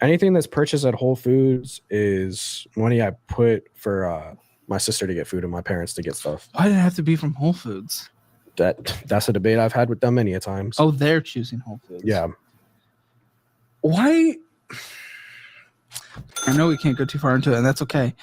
anything that's purchased at Whole Foods is money I put for my sister to get food and my parents to get stuff. Why did it have to be from Whole Foods? That's a debate I've had with them many a times. Oh, they're choosing Whole Foods. Yeah. Why? I know we can't go too far into it, and that's okay.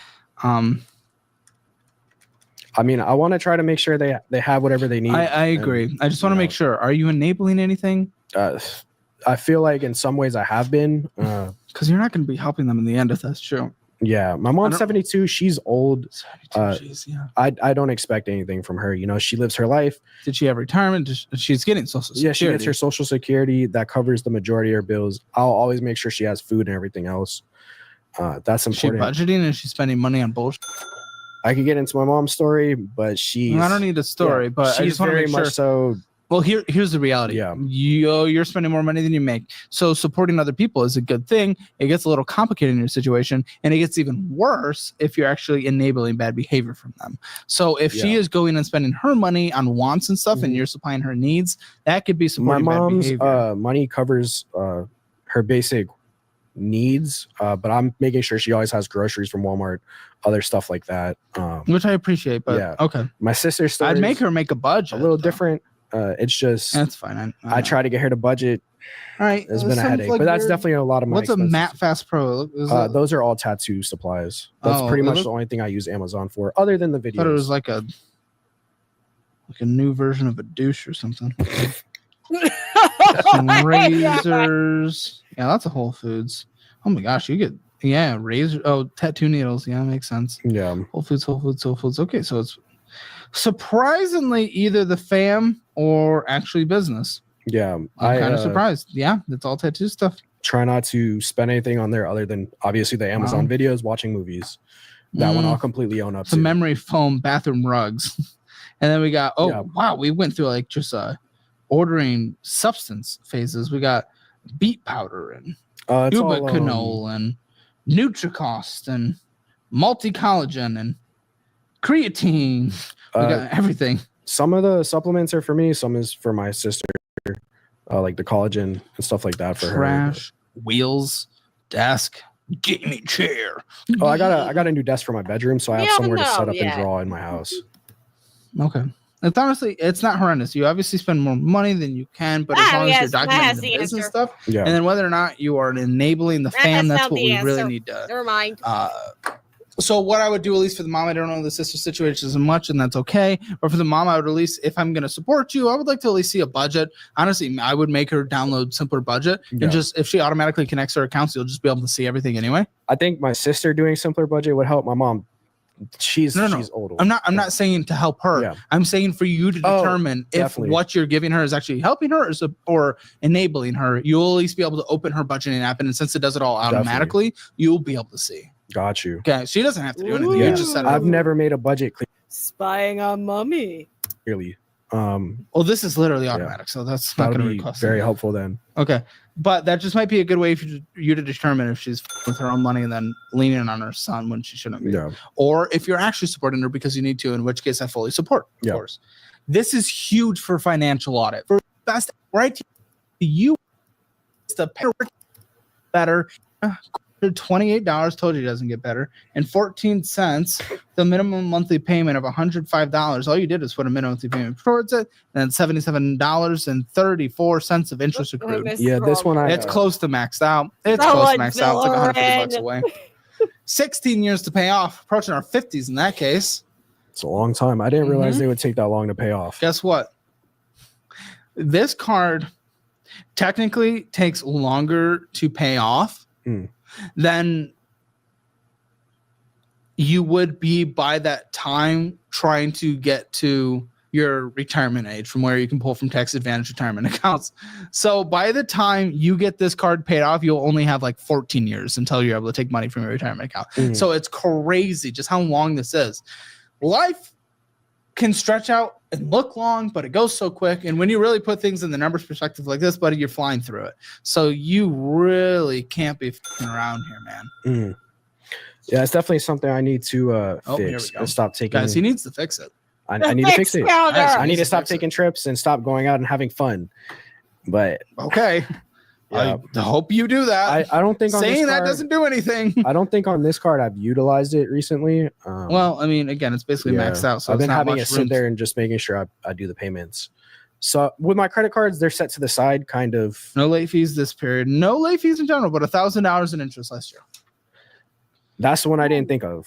I mean, I want to try to make sure they have whatever they need. I agree. And, I just want to make sure. Are you enabling anything? I feel like in some ways I have been. Because you're not going to be helping them in the end if that's true. Yeah, my mom's 72. She's old. 72, jeez, yeah. I don't expect anything from her. You know, she lives her life. Did she have retirement? She's getting Social Security. Yeah, she gets her Social Security. That covers the majority of her bills. I'll always make sure she has food and everything else. That's Is she important. budgeting and she's spending money on bullshit? I could get into my mom's story, but I don't need a story, but I she's just want to very make sure. much so. Well, here's the reality. Yeah. You're spending more money than you make. So supporting other people is a good thing. It gets a little complicated in your situation, and it gets even worse if you're actually enabling bad behavior from them. So if she is going and spending her money on wants and stuff, and you're supplying her needs, that could be My supporting bad mom's behavior. money covers her basic needs, but I'm making sure she always has groceries from Walmart, other stuff like that. Which I appreciate, but yeah. okay. My sister's story I'd make her make a budget. a little though. different. It's just That's fine. I try to get her to budget. All right. It's been a headache, but that's definitely a lot of my What's expenses. a Matte Fast Pro? Those are all tattoo supplies. That's Oh, pretty it much look- the only thing I use Amazon for, other than the I thought it was videos. like a new version of a douche or something. Some razors. Yeah, that's a Whole Foods. Oh my gosh, you get razor. Oh, tattoo needles. Yeah, makes sense. Yeah, Whole Foods. Okay, so it's surprisingly either the fam or actually business. yeah. I'm kind of surprised. Yeah, it's all tattoo stuff. Try not to spend anything on there other than obviously the Amazon videos, watching movies. That one I'll completely own up to. Some memory foam bathroom rugs. And then we got, wow, we went through like just ordering substance phases. We got beet powder and It's all, ubiquinol and Nutricost and multi-collagen and creatine. We got everything. Some of the supplements are for me. Some is for my sister, like the collagen and stuff like that for Trash, wheels, desk, gaming chair. her. Oh, I got a new desk for my bedroom, so I have We all somewhere to know, set up yeah. and draw in my house. Okay. It's honestly, it's not horrendous. You obviously spend more money than you can, but as long as you're Matt has documenting the the business answer. stuff, Yeah, and then whether or not you are enabling the Matt fam, has that's found what the we really answer. need to. Never mind. So what I would do, at least for the mom, I don't know the sister situation as much, and that's okay. But for the mom, I would at least, if I'm going to support you, I would like to at least see a budget. Honestly, I would make her download simpler budget, Yeah. and just if she automatically connects her accounts, you'll just be able to see everything anyway. I think my sister doing simpler budget would help. My mom, she's No. old. I'm not saying to help her. Yeah. I'm saying for you to Oh, determine if definitely. what you're giving her is actually helping her or enabling her. You'll at least be able to open her budgeting app, and since it does it all automatically, you'll be able to see. Got you. Okay, she doesn't have to do anything. Yeah, You just set it I've up. never made a budget Spying on mommy. clearly. Well, this is literally automatic, so that's not That'll going to be request very anything. helpful then. Okay, but that just might be a good way for you to determine if she's with her own money and then leaning on her son when she shouldn't be. Yeah, Or if you're actually supporting her because you need to, in which case I fully support, of Yeah. course. This is huge for financial audit. For best right you the better $28 told you it doesn't get better and 14 cents the minimum monthly payment of $105. All you did is put a minimum monthly payment towards it and then $77.34 of interest accrued. yeah. This one I It's close to maxed out. It's That close to one's maxed out. It's like $150 Lauren. away. 16 years to pay off. Approaching our 50s in that case. It's a long time. I didn't realize Mhm. they would take that long to pay off. Guess what? This card technically takes longer to pay off Mm. than you would be by that time trying to get to your retirement age from where you can pull from tax advantage retirement accounts. So by the time you get this card paid off, you'll only have like 14 years until you're able to take money from your retirement account. Mm. So it's crazy just how long this is. Life can stretch out and look long, but it goes so quick. And when you really put things in the numbers perspective like this, buddy, you're flying through it. So you really can't be f***ing around here, man. Mm. Yeah, it's definitely something I need to Oh, here we fix go. and stop taking. Guys, he needs to fix it. I need to fix it. Counter. I need to Fix stop it. taking trips and stop going out and having fun. But Okay. yeah, I hope you do that. I don't think on Saying this that card, doesn't do anything. I don't think on this card I've utilized it recently. Well, I mean, again, it's basically yeah, maxed out. So I've it's been not having much to sit room. there and just making sure I do the payments. So with my credit cards, they're set to the side, kind of. No late fees this period. No late fees in general, but $1,000 in interest last year. That's the one I didn't think of.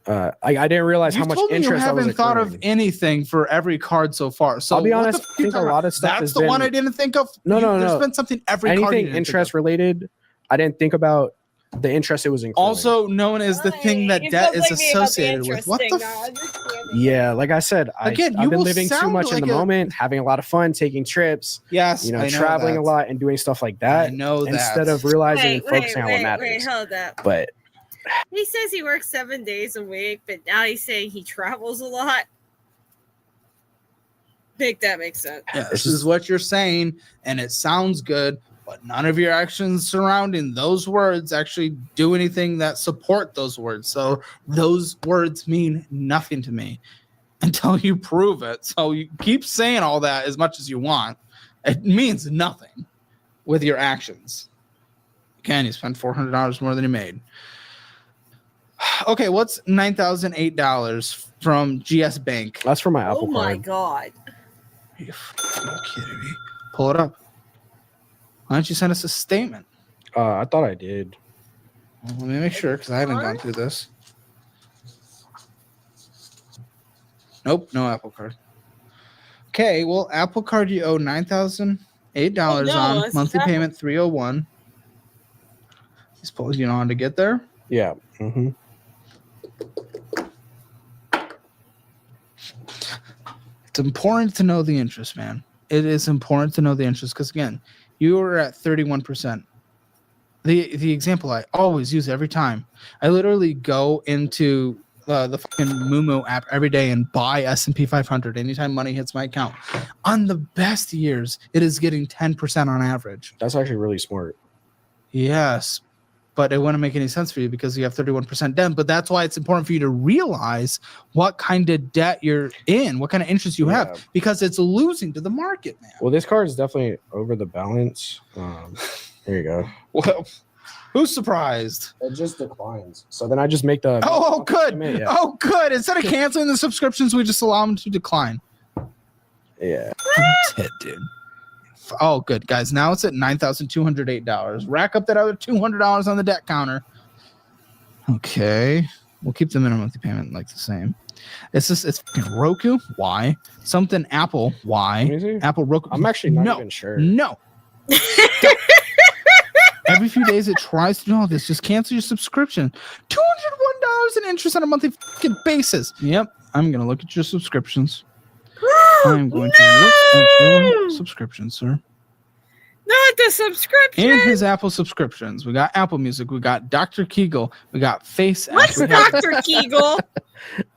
I didn't realize You how much told me you interest I was haven't thought of accruing. anything for every card so far. So I'll be what honest, the fuck I think you a talking lot about? of stuff That's has the one been- I didn't think of. No, no, There's no. been something every card. you Anything didn't think interest of. related, I didn't think about the interest it was including. Also known as the thing that You debt don't is blame me about the associated with. interest What thing, the? no, I understand it. yeah, like I said, Again, you I've been will living too sound much in like the a- moment, having a lot of fun, taking trips, Yes, you know, I traveling that. a lot and doing stuff like I that know that. instead of realizing and focusing on what Wait, matters. hold up. But He says he works 7 days a week, but now he's saying he travels a lot. Think that makes sense. Yeah, It's this is just- what you're saying, and it sounds good, but none of your actions surrounding those words actually do anything that support those words. So those words mean nothing to me until you prove it. So you keep saying all that as much as you want. It means nothing with your actions. Again, you spent $400 more than you made. Okay, what's $9,008 from GS Bank? that's for my Oh Apple my card. god. Are you fucking kidding me? Pull it up. Why don't you send us a statement? I thought I did. Well, let me make sure because I haven't gone through this. Nope, no Apple Card. Okay, well, Apple Card you owe $9,008 Oh, no, on it's monthly Apple. payment 301. I suppose you know how to get there. Yeah. Mm-hmm. It's important to know the interest, man. It is important to know the interest because again, you are at 31%. The example I always use every time. I literally go into the fucking Moomoo app every day and buy S&P 500 anytime money hits my account. On the best years, it is getting 10% on average. That's actually really smart. Yes, but it wouldn't make any sense for you because you have 31% debt. But that's why it's important for you to realize what kind of debt you're in, what kind of interest you Yeah. have, because it's losing to the market, man. Well, this card is definitely over the balance. There you go. Well, who's surprised? It just declines. So then I just make the. Oh, good. Yeah. Oh, good. Instead of canceling the subscriptions, we just allow them to decline. Yeah. Ted, dude. Oh, good, guys. Now it's at $9,208. Rack up that other $200 on the debt counter. Okay. We'll keep the minimum monthly payment like the same. It's fucking Roku. Why? Something Apple. Why? Let me see. Apple Roku. I'm actually not no, even sure. No. Every few days it tries to do all this. Just cancel your subscription. $201 in interest on a monthly fucking basis. Yep. I'm gonna look at your subscriptions. I'm going to look at your subscriptions, sir. Not the subscription. In his Apple subscriptions, we got Apple Music, we got Dr. Kegel, we got Face app, What's we have- Dr. Kegel?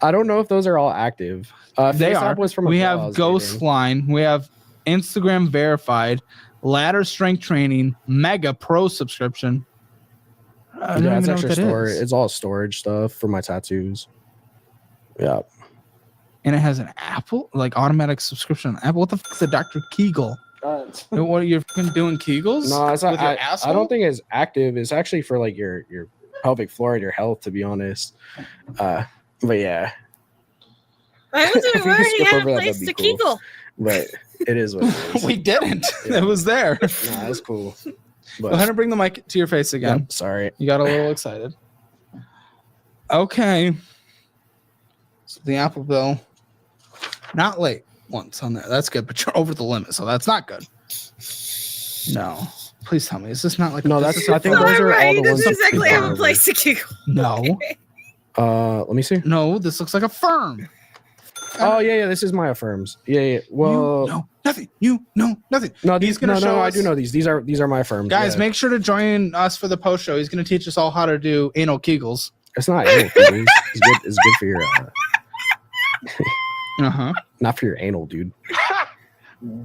I don't know if those are all active. They Face are. App was from a We girl I have was Ghost dating. Line, we have Instagram Verified, Ladder Strength Training, Mega Pro subscription. I don't Yeah, even it's know extra what that storage. is. It's all storage stuff for my tattoos. Yeah. And it has an Apple, like automatic subscription. Apple, what the fuck is a Dr. Kegel? What are you fucking doing, Kegels? No, it's not. With your I asshole? don't think it's active. It's actually for like your pelvic floor and your health, to be honest. But yeah, I If wasn't we aware could he skip had a over that, place that'd to be cool. Kegel. but it is what it is. we didn't. Yeah. It was there. Nah, that's cool. But Go ahead and bring the mic to your face again. yep, sorry. You got a little excited. Okay. So the Apple bill, not late once on there. That's good, but you're over the limit, so that's not good. No, please tell me, is this not like No, this that's- is a I think firm? those are all Right, the he ones doesn't that exactly we have gone a over. place to go. No, Let me see. no, this looks like a firm. Oh yeah, this is my affirms. Yeah. Well, you know nothing. You know nothing. no, He's these gonna no, show I us- do know these. These are my affirms. Guys, yeah. make sure to join us for the post show. He's going to teach us all how to do anal kegels. It's not anal, dude. It's good. It's good for your Uh-huh. not for your anal, dude.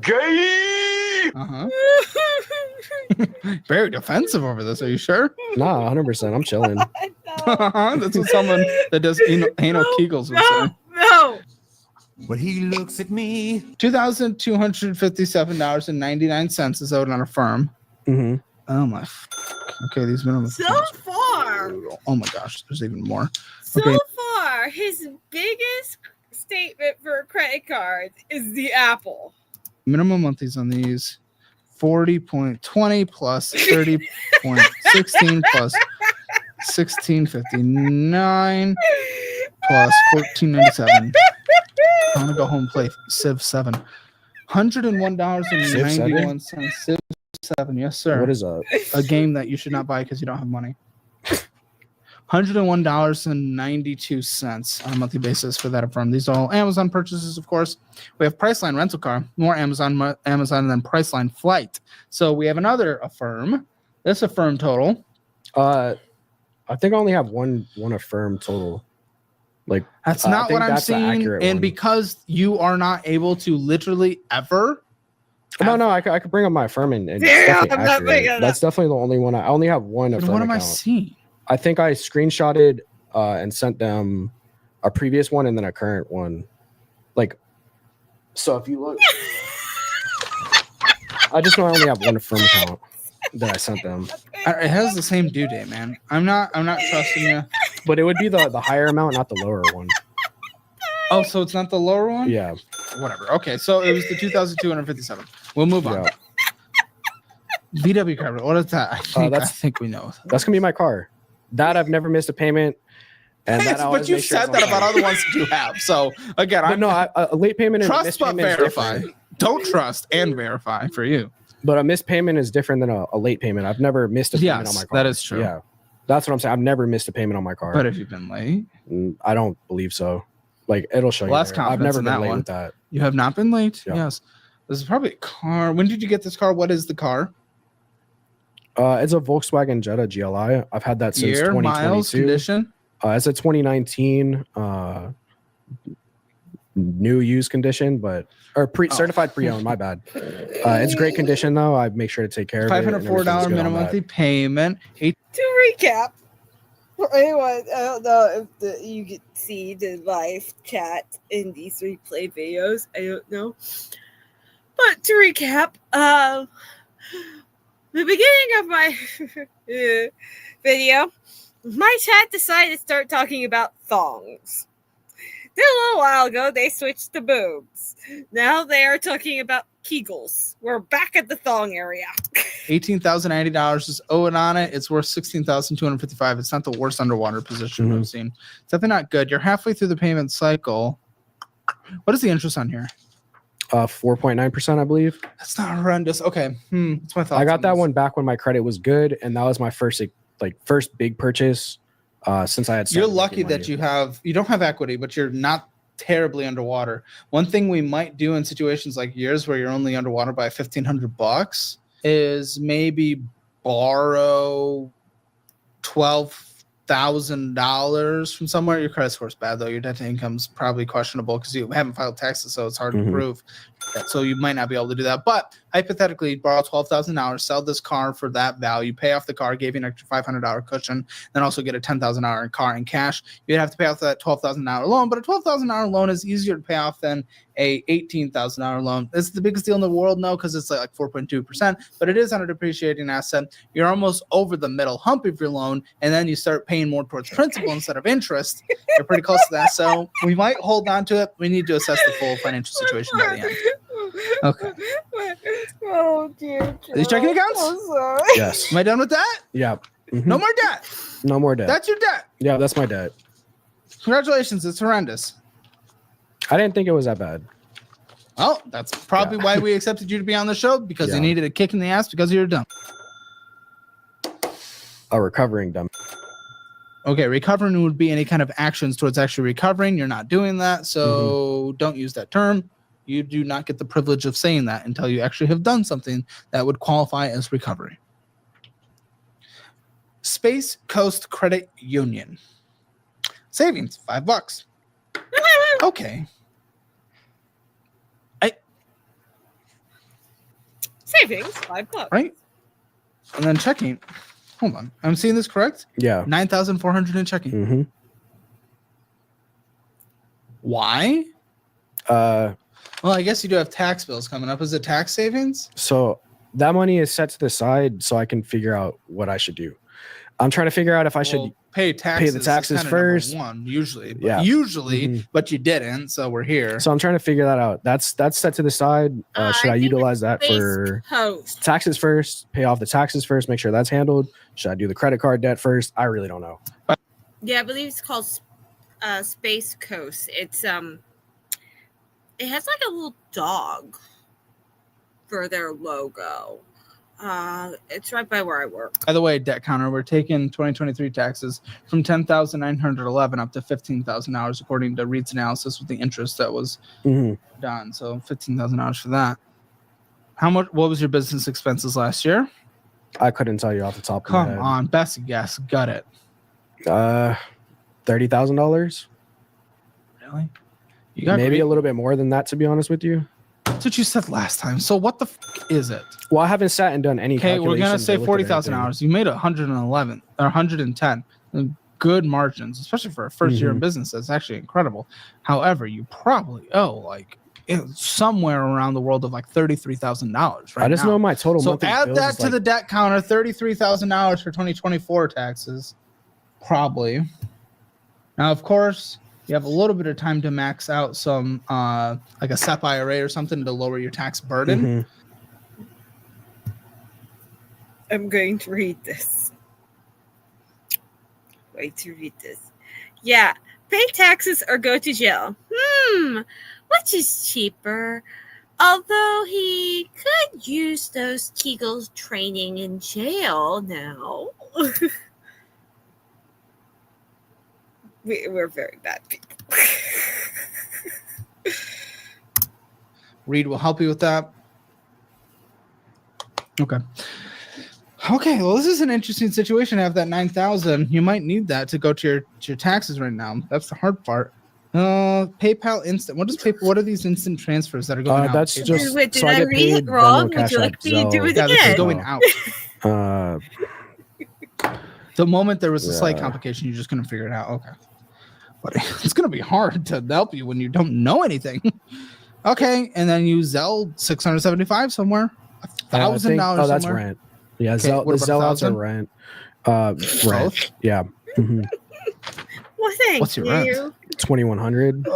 Gay. Uh-huh. Very defensive over this. Are you sure? Nah, 100%. I'm chilling. That's what someone that does anal kegels would say. No. But he looks at me. $2,257.99 is owed on a firm. hmm Oh my. Okay, these minimum. So far, Oh my gosh, there's even more. so Okay. far, his biggest statement for a credit card is the Apple. Minimum monthlies on these 40.20 plus 30.16 plus 16.59 plus 14.97. I want to go home and play Civ 7. $101.91. Civ 7, yes, sir. What is that? A game that you should not buy because you don't have money. $101.92 on a monthly basis for that Affirm. These are all Amazon purchases, of course. We have Priceline rental car, more Amazon than Priceline flight. So we have another Affirm. This Affirm total. I think I only have one Affirm total. Like That's I not think what I'm that's the seeing. accurate And one. because you are not able to literally ever. no, I could bring up my Affirm and it's Damn, definitely I'm not accurate. bringing it That's definitely the only one. I only have one Then Affirm what am I account. seeing? I think I screenshotted and sent them a previous one and then a current one. Like, so if you look, I just know I only have one Affirm account that I sent them, It has the same due date, man. I'm not trusting you. but it would be the higher amount, not the lower one. Oh, so it's not the lower one? Yeah, Whatever. Okay, so it was the 2,257. We'll move on. yeah. VW car. What is that? I think we know. That's gonna be my car. That I've never missed a payment, and that I But always you make sure said it's that on about time. other ones that you have. So again, But I'm no, a late payment and a trust missed but payment is verify. different. Don't trust and verify for you. But a missed payment is different than a late payment. I've never missed a payment on Yes, my car. that is true. Yeah, that's what I'm saying. I've never missed a payment on my car. But if you've been late, I don't believe so. Like it'll show Less you. There. I've confidence never in been that late one. with that. you have not been late. Yeah. Yes. This is probably a car. When did you get this car? What is the car? It's a Volkswagen Jetta GLI. I've had that since Year, miles, 2022. condition. It's a 2019 new used condition, but or certified pre-owned. My bad. It's great condition though. I make sure to take care of it. and everything's $504 good on minimum that. monthly payment. To recap, for anyone, I don't know if you could see the live chat in these replay videos. I don't know. But to recap, the beginning of my video, my chat decided to start talking about thongs. Then a little while ago, they switched to boobs. Now they are talking about Kegels. We're back at the thong area. $18,090 is owed on it. It's worth $16,255. It's not the worst underwater position Mhm. we've seen. It's definitely not good. You're halfway through the payment cycle. What is the interest on here? 4.9%, I believe. That's not horrendous. Okay. What's my thoughts? I got on that this? one back when my credit was good, and that was my first big purchase since I had. You're started lucky making that money. you don't have equity, but you're not terribly underwater. One thing we might do in situations like yours where you're only underwater by $1,500 is maybe borrow $12,000 from somewhere. Your credit score's bad though. Your debt to income's probably questionable because you haven't filed taxes, so it's hard to Mhm. prove. So you might not be able to do that. But hypothetically, borrow $12,000, sell this car for that value, pay off the car, gave you an extra $500 cushion, then also get a $10,000 car in cash. You'd have to pay off that $12,000 loan, but a $12,000 loan is easier to pay off than a $18,000 loan. It's the biggest deal in the world, no, because it's like 4.2%, but it is on a depreciating asset. You're almost over the middle hump of your loan, and then you start paying more towards principal instead of interest. You're pretty close to that, so we might hold on to it. We need to assess the full financial situation by the end. Okay. Oh dear. These checking accounts? I'm sorry. Yes. Am I done with that? Yeah. Mhm. No more debt. No more debt. That's your debt. Yeah, that's my debt. Congratulations. It's horrendous. I didn't think it was that bad. Well, that's probably why we accepted you to be on the show, because you needed a kick in the ass because you're dumb. A recovering dumb. Okay, recovering would be any kind of actions towards actually recovering. You're not doing that, so don't use that term. You do not get the privilege of saying that until you actually have done something that would qualify as recovery. Space Coast Credit Union. Savings, $5. Okay. Savings, $5. Right? And then checking. Hold on. I'm seeing this correct? Yeah. 9,400 in checking. Mm-hmm. Why? Well, I guess you do have tax bills coming up. Is it tax savings? So that money is set to the side so I can figure out what I should do. I'm trying to figure out if I should pay taxes. the taxes is kinda number first. one, usually. But Yeah. Usually, but you didn't, so we're here. So I'm trying to figure that out. That's set to the side. Should I think utilize that Space for Coast. taxes first? Pay off the taxes first. Make sure that's handled. Should I do the credit card debt first? I really don't know. Yeah, I believe it's called Space Coast. It's it has like a little dog for their logo. It's right by where I work. By the way, debt counter, we're taking 2023 taxes from $10,911 up to $15,000 according to Reed's analysis with the interest that was done. So $15,000 for that. How much? What was your business expenses last year? I couldn't tell you off the top of my Come head. on, best guess. Got it. $30,000. Really? You got Maybe great- a little bit more than that, to be honest with you. That's what you said last time. So what the is it? Well, I haven't sat and done any. Okay, we're gonna calculations say or looked at $40,000. You made 111 or 110. Good margins, especially for a first year in business. That's actually incredible. However, you probably owe like somewhere around the world of like $33,000 right I just now. know my total. So monthly add bills that is to the debt counter, $33,000 for 2024 taxes, probably. Now, of course, you have a little bit of time to max out some, like a SEP IRA or something to lower your tax burden. I'm going to read this. Wait to read this. Yeah, pay taxes or go to jail. Which is cheaper? Although he could use those Kegels training in jail now. We're very bad people. Reed will help you with that. Okay. Okay, well, this is an interesting situation to have that 9,000. You might need that to go to your taxes right now. That's the hard part. PayPal instant. What are these instant transfers that are going out? That's just Wait, did so I I get read paid it wrong? Venmo, Would you Cash like App, me to do Zelle. it Yeah, this is again? going out. The moment there was a slight complication, you're just going to figure it out. Okay. But it's going to be hard to help you when you don't know anything. Okay, and then you Zelle $675 somewhere. $1,000 Oh, that's somewhere. rent. Yeah, Okay, the what about Zelle outs are 1,000? rent. Rent. Yeah. Well, thank What's your rent? you. 2,100.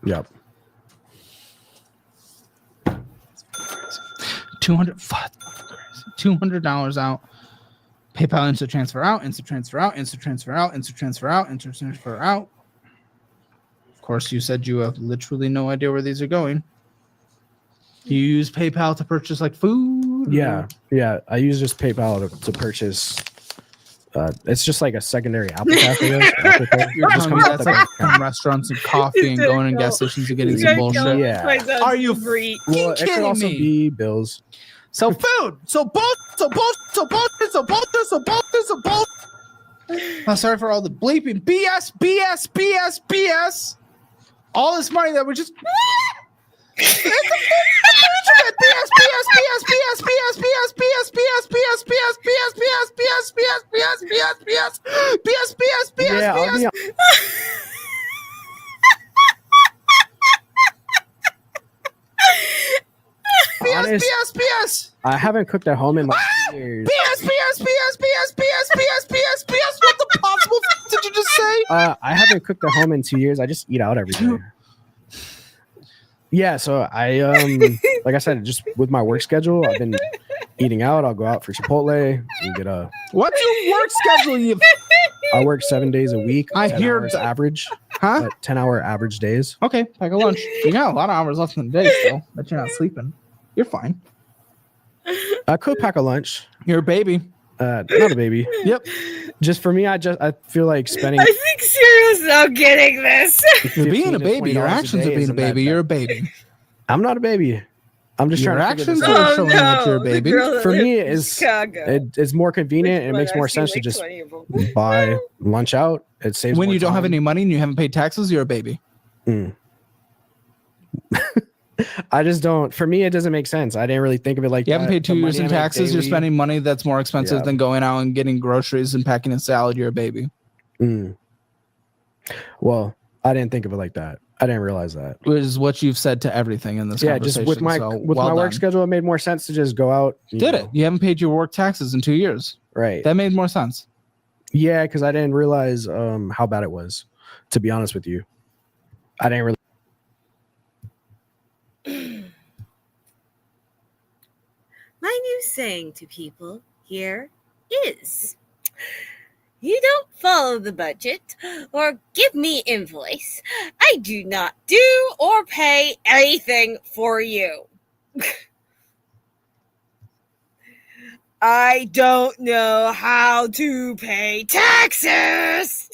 Yep. 200 out. PayPal instant transfer out, instant transfer out, instant transfer out, instant transfer out, instant transfer out. Of course, you said you have literally no idea where these are going. You use PayPal to purchase like food? Yeah. I use just PayPal to purchase. It's just like a secondary Apple Cash. I guess. Apple Pay. You're It just telling me comes that's with like the- from restaurants and coffee and going in gas stations and getting some bullshit. Yeah. Are you free? Well, it could kidding also me? be bills. So food. So both. I'm sorry for all the bleeping BS. All this money that we're just. Yeah, I'll be honest, I haven't cooked at home in like 2 years. What the possible did you just say? I haven't cooked at home in 2 years. I just eat out every day. Yeah, so I like I said, just with my work schedule, I've been eating out. I'll go out for Chipotle. You get a. What's your work schedule? I work 7 days a week. I 10 hear hours that. average. Huh? 10-hour average days. Okay, pack a lunch. You got a lot of hours left in the day still, but you're not sleeping. You're fine. I could pack a lunch. You're a baby. Not a baby. Yep. Just for me, I feel like spending. I think Cyril's now getting this. You're being 15 a to baby. Your $20 a actions are day being a isn't that baby. bad. You're a baby. I'm not a baby. I'm just Your trying to figure actions this are out. showing that you're a the baby. girl that For me, lives in it's Chicago. it's more convenient. It Which makes one? more I see sense to like just 20 of them. buy lunch out. It saves When more you don't have time. any money and you haven't paid taxes, you're a baby. I just don't. For me, it doesn't make sense. I didn't really think of it like You haven't that. paid 2 The years money in I make taxes. You're daily- spending money that's more expensive Yeah. than going out and getting groceries and packing a salad. You're a baby. Mm. Well, I didn't think of it like that. I didn't realize that. Which is what you've said to everything in this Yeah, conversation. just with my so with well my work done. schedule, it made more sense to just go out. you Did know. it? You haven't paid your work taxes in 2 years. Right. That made more sense. Yeah, because I didn't realize how bad it was. To be honest with you, I didn't really. My new saying to people here is, you don't follow the budget or give me invoice. I do not do or pay anything for you. I don't know how to pay taxes.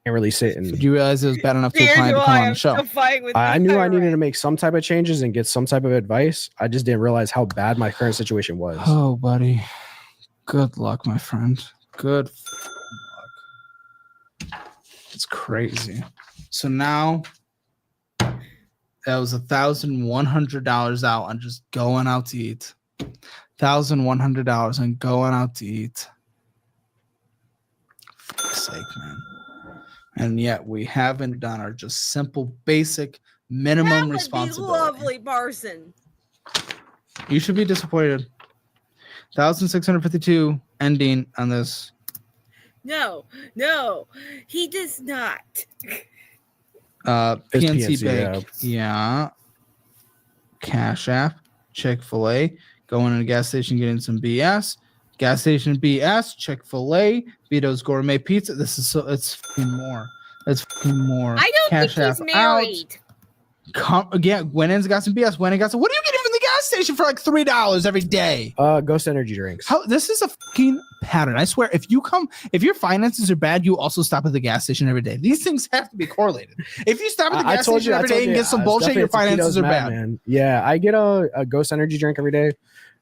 Can't really sit and. Did you realize it was bad enough to a Neither client do to come I. on the I'm show? still fighting with I my knew I needed to thyroid. make some type of changes and get some type of advice. I just didn't realize how bad my current situation was. Oh, buddy. Good luck, my friend. Good luck. It's crazy. So now that was $1,100 out on just going out to eat. $1,100 on going out to eat. For fuck's sake, man. And yet we haven't done our just simple, basic, minimum That would be responsibility. lovely, Parson. You should be disappointed. 1,652 ending on this. No, he does not. It's PNC PNC, Bank. Yeah. Cash App. Chick-fil-A. Going to the gas station, getting some BS. Gas station BS. Chick-fil-A. Vito's Gourmet Pizza. This is so. It's fucking more. It's fucking more. I don't Cash think he's App married. Again, went in, got some BS. Went in, got some. What are you getting from the gas station for like $3 every day? Ghost energy drinks. How this is a fucking pattern. I swear, if your finances are bad, you also stop at the gas station every day. These things have to be correlated. If you stop at the gas station every day and get some bullshit, your finances are bad. Man. Yeah, I get a Ghost energy drink every day,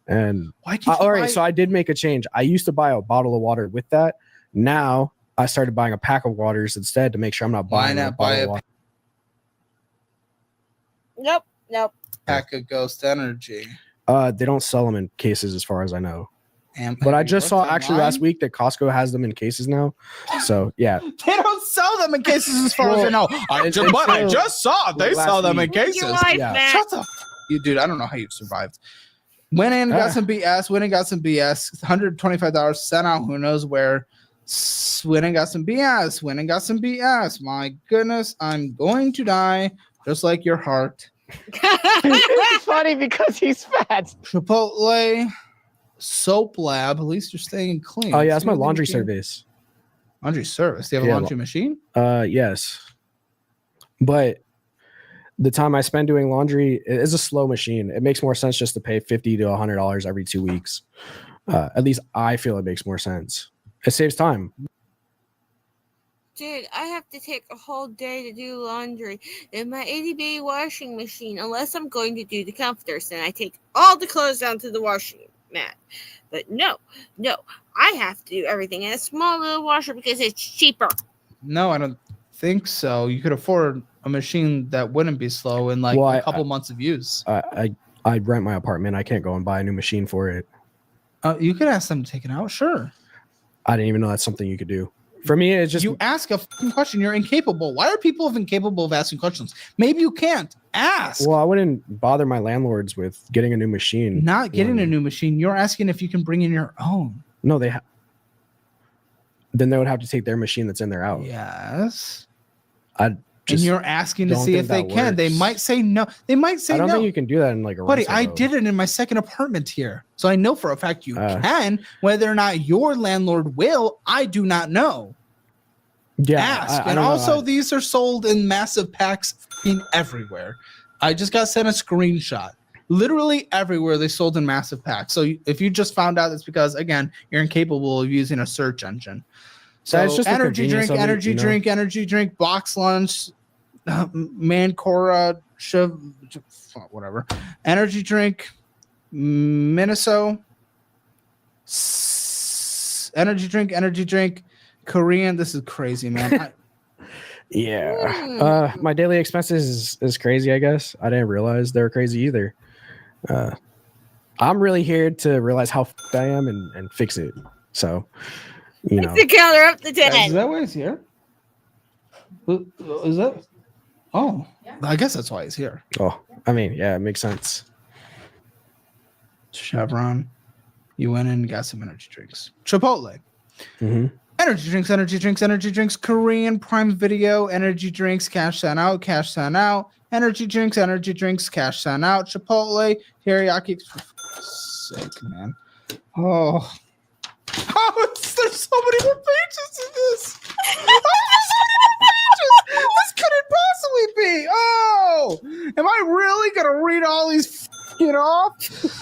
and Why can't you all right. buy- So I did make a change. I used to buy a bottle of water with that. Now I started buying a pack of waters instead to make sure I'm not Why buying not a bottle buy of a water. Nope. pack of Ghost Energy? They don't sell them in cases, as far as I know. But Have I you just saw looked actually online? last week that Costco has them in cases now. So yeah, They don't sell them in cases as far as I know. I It's just, but I until just saw they last sell them in week. Live cases. your life, Yeah. Matt. Shut the you, dude. I don't know how you survived. Went in, got Ah. some BS. Went and got some BS. $125 sent out. Who knows where? Went and got some BS. Went and got some BS. My goodness, I'm going to die, just like your heart. It's funny because he's fat. Chipotle, Soap Lab. At least you're staying clean. oh yeah, that's See my what they laundry do? service. Laundry service. Do you have a Yeah, laundry machine? Yes, but the time I spend doing laundry is a slow machine. It makes more sense just to pay $50 to $100 every 2 weeks. At least I feel it makes more sense. It saves time. Dude, I have to take a whole day to do laundry in my 80-bay washing machine unless I'm going to do the comforters. And I take all the clothes down to the washing mat. But no, I have to do everything in a small little washer because it's cheaper. No, I don't think so. You could afford a machine that wouldn't be slow in like Well, a I- couple months of use. I rent my apartment. I can't go and buy a new machine for it. You could ask them to take it out. Sure. I didn't even know that's something you could do. For me, it's just You ask a fucking question. You're incapable. Why are people incapable of asking questions? Maybe you can't ask. well, I wouldn't bother my landlords with getting a new machine. Not getting a when- new machine. You're asking if you can bring in your own. No, then they would have to take their machine that's in their house. Yes. I And just you're asking to don't see think if they that can. They works. might say no. They might say I don't no. think you can do that in like a Buddy, rental, I though. did it in my second apartment here. So I know for a fact you Uh. can. Whether or not your landlord will, I do not know. Yeah, Ask. I And don't know. also, these are sold in massive packs everywhere. I just got sent a screenshot. Literally everywhere they sold in massive packs. So if you just found out, it's because, again, you're incapable of using a search engine. So That's just the energy convenience drink, of it, energy you know? drink, energy drink, box lunch, Mancora, whatever. Energy drink, Minnesota. Energy drink, Korean. This is crazy, man. Yeah. My daily expenses is crazy, I guess. I didn't realize they were crazy either. I'm really here to realize how I am and fix it. So, you know. The counter up to Is 10. that why he's here? Is that? Oh, I guess that's why he's here. Oh, I mean, yeah, it makes sense. Chevron. You went in and got some energy drinks. Chipotle. Mm-hmm. Energy drinks, Korean Prime Video, energy drinks, cash that out. Energy drinks, cash that out. Chipotle, teriyaki. For fuck's sake, man. Oh, there's so many more pages in this. This couldn't possibly be. Oh, am I really gonna read all these fucking off?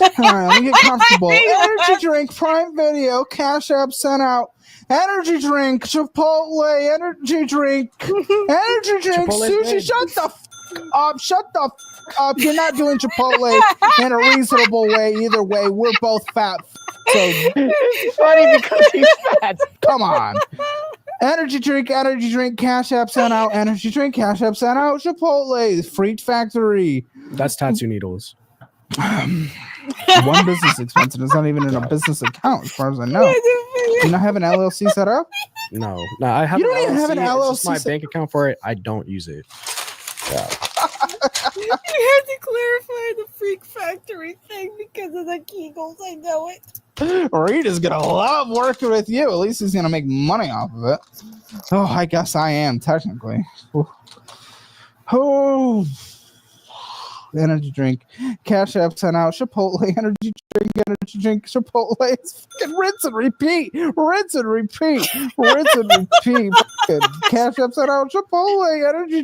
All right, let me get comfortable. Energy drink, Prime Video, Cash App sent out. Energy drink, Chipotle, energy drink, Chipotle's sushi. good. Shut the up. You're not doing Chipotle in a reasonable way. Either way, we're both fat. So It's funny because he's fat. come on. Energy drink, Cash App sent out. Energy drink, Cash App sent out. Chipotle, Freak Factory. That's tattoo needles. One business expense, and it's not even in a business account, as far as I know. Do you not have an LLC set up? No, I have. You don't even have an It's just LLC my set- bank account for it. I don't use it. Yeah. You had to clarify the Freak Factory thing because of the Kegels. I know it. Reed gonna love working with you. At least he's gonna make money off of it. Oh, I guess I am technically. Oh, energy drink, Cash App sent out. Chipotle, energy drink, Chipotle. It's fucking rinse and repeat. Fucking Cash App sent out. Chipotle, energy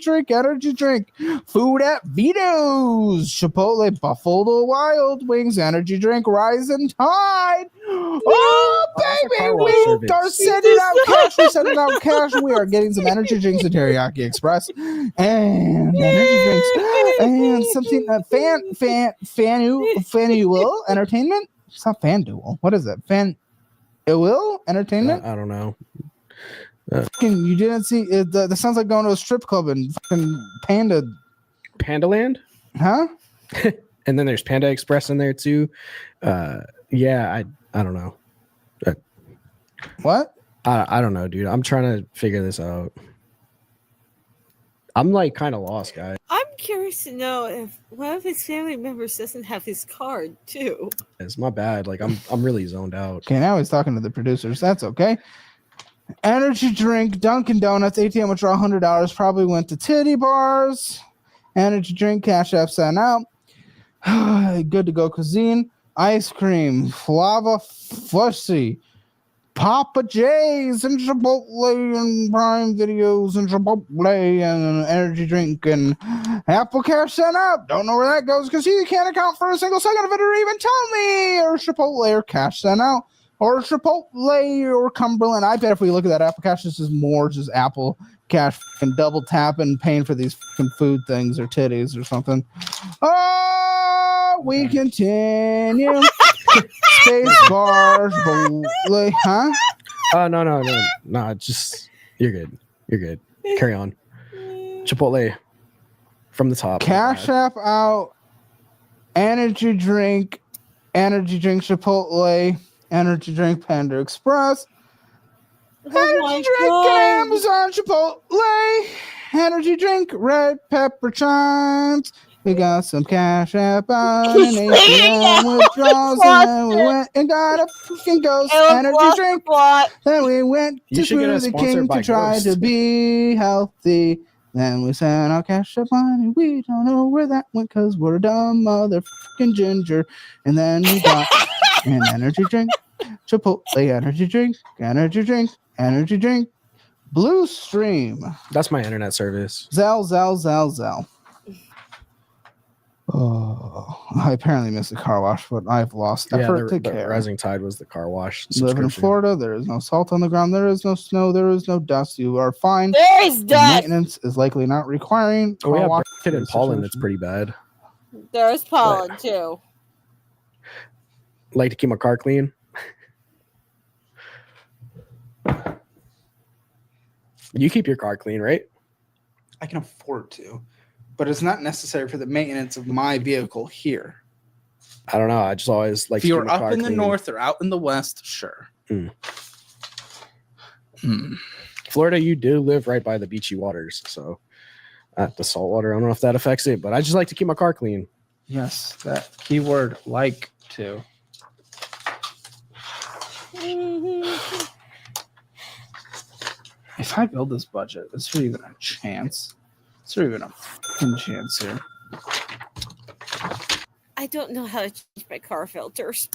drink. Food at Vito's. Chipotle, Buffalo Wild Wings, energy drink, Rising Tide. Oh, baby, car wash we service. are sending out cash. We're sending out cash. We are getting some energy drinks at Teriyaki Express and energy drinks and something. Fanuel Entertainment. It's not FanDuel. What is it? Fanuel Entertainment. I don't know. Fucking, you didn't see it. That sounds like going to a strip club in fucking Pandaland, huh? and then there's Panda Express in there too. Yeah, I don't know. What? I don't know, dude. I'm trying to figure this out. I'm like kind of lost, guys. I'm curious to know if one of his family members doesn't have his card too. It's my bad. Like I'm really zoned out. Okay, now he's talking to the producers. That's okay. Energy drink, Dunkin' Donuts, ATM withdrawal $100. Probably went to titty bars. Energy drink, Cash App sent out. Good to go cuisine. Ice cream, Flava Fussy, Papa J's, and Chipotle, and Prime Videos, and Chipotle, and energy drink, and Apple Cash sent out. Don't know where that goes because he can't account for a single second of it or even tell me. Or Chipotle, or Cash sent out. Or Chipotle, or Cumberland. I bet if we look at that Apple Cash, this is more just Apple Cash and double tapping, paying for these fucking food things or titties or something. Oh, we continue. Space bars, huh? No. Just you're good. Carry on. Chipotle from the top. Cash App out. Energy drink, Chipotle. Energy drink, Panda Express. Energy drink, Amazon Chipotle. Energy drink, Red Pepper Chimes. We got some Cash App on an ATM withdrawals, and we went and got a fucking Ghost energy drink. Then we went to You should get us Smoothie sponsored King by to try Ghost. to be healthy. Then we sent our Cash App on, and we don't know where that went because we're dumb motherfucking ginger. And then we got an energy drink, Chipotle energy drink, Blue Stream. That's my internet service. Zell. Oh, I apparently missed the car wash, but I've lost effort to the care. Rising Tide was the car wash. Live in subscription. Florida. There is no salt on the ground. There is no snow. There is no dust. You are fine. There is dust. Maintenance is likely not requiring. Oh, we car have wash Brexit and pollen. That's situation. pretty bad. There's pollen too. Like to keep my car clean. You keep your car clean, right? I can afford to, but it's not necessary for the maintenance of my vehicle here. I don't know. I just always like If to you're keep my up car in the clean. north or out in the west, sure. Florida, you do live right by the beachy waters, so the salt water. I don't know if that affects it, but I just like to keep my car clean. Yes, that keyword like to. If I build this budget, is there even a chance? Is there even a fucking chance here? I don't know how to change my car filters.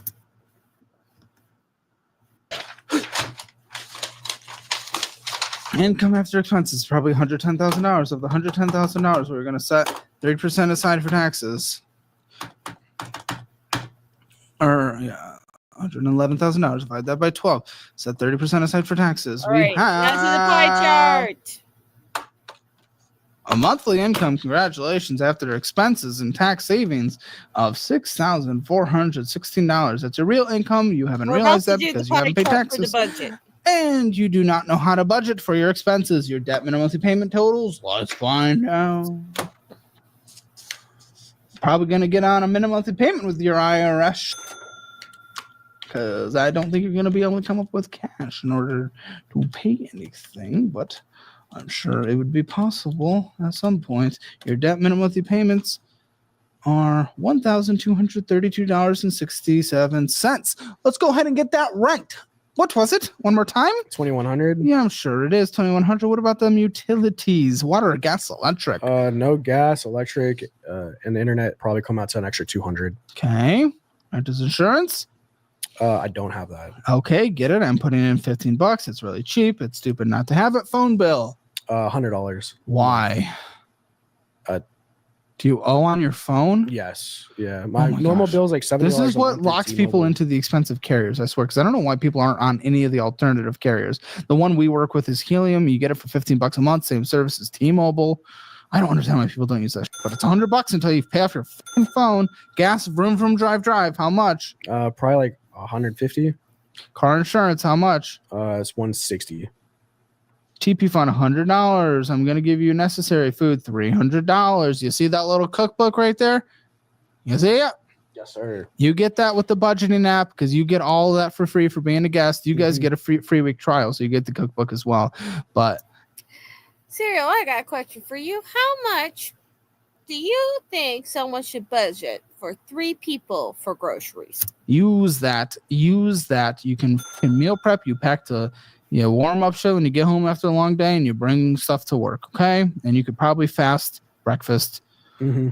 Income after expenses, probably $110,000. Of the $110,000, we're going to set 30% aside for taxes. Or, yeah, $111,000. Divide that by 12. Set 30% aside for taxes. All right, now to the pie chart. A monthly income, congratulations, after expenses and tax savings of $6,416. That's your real income. You haven't We're about realized to that do the because you pie haven't paid chart for the taxes. budget. And you do not know how to budget for your expenses. Your debt minimum monthly payment totals. Let's find out. Probably going to get on a minimum monthly payment with your IRS. Because I don't think you're going to be able to come up with cash in order to pay anything. But I'm sure it would be possible at some point. Your debt minimum monthly payments are $1,232.67. Let's go ahead and get that ranked. What was it? One more time? 2100. Yeah, I'm sure it is 2100. What about them utilities? Water, gas, electric. No gas, electric, and the internet probably come out to an extra 200. Okay. Renters insurance. I don't have that. Okay, get it. I'm putting in $15. It's really cheap. It's stupid not to have it. Phone bill. $100. Why? Do you owe on your phone? Yes. Yeah. My my normal gosh. bill is like $70. This is a what month locks at people T-Mobile. into the expensive carriers, I swear, because I don't know why people aren't on any of the alternative carriers. The one we work with is Helium. You get it for $15 a month, same service as T-Mobile. I don't understand why people don't use that, but it's $100 until you pay off your fucking phone. Gas, vroom, drive. How much? Probably like 150. Car insurance, how much? It's 160. TP fund, $100. I'm gonna give you necessary food, $300. You see that little cookbook right there? You see it? Yes, sir. You get that with the budgeting app because you get all of that for free for being a guest. You guys get a free week trial, so you get the cookbook as well. But Serial, I got a question for you. How much do you think someone should budget for 3 people for groceries? use that. You can meal prep. You pack the warm up show when you get home after a long day, and you bring stuff to work. Okay, and you could probably fast breakfast. Mm-hmm.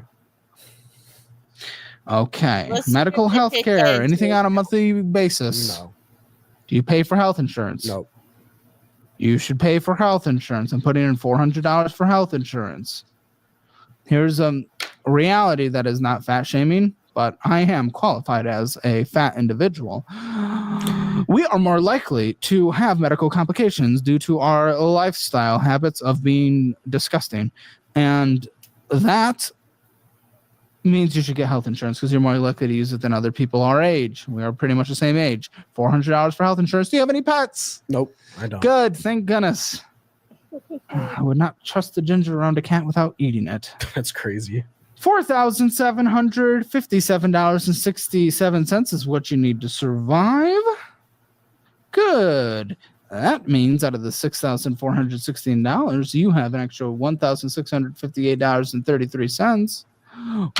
Okay, Let's medical see what health they care. say. Anything on a monthly basis? No. Do you pay for health insurance? Nope. You should pay for health insurance. I'm putting in $400 for health insurance. Here's a reality that is not fat shaming, but I am qualified as a fat individual. We are more likely to have medical complications due to our lifestyle habits of being disgusting. And that means you should get health insurance because you're more likely to use it than other people our age. We are pretty much the same age. $400 for health insurance. Do you have any pets? Nope. I don't. Good, thank goodness. I would not trust the ginger around a cat without eating it. That's crazy. $4,757.67 is what you need to survive. Good. That means out of the $6,416, you have an extra $1,658.33.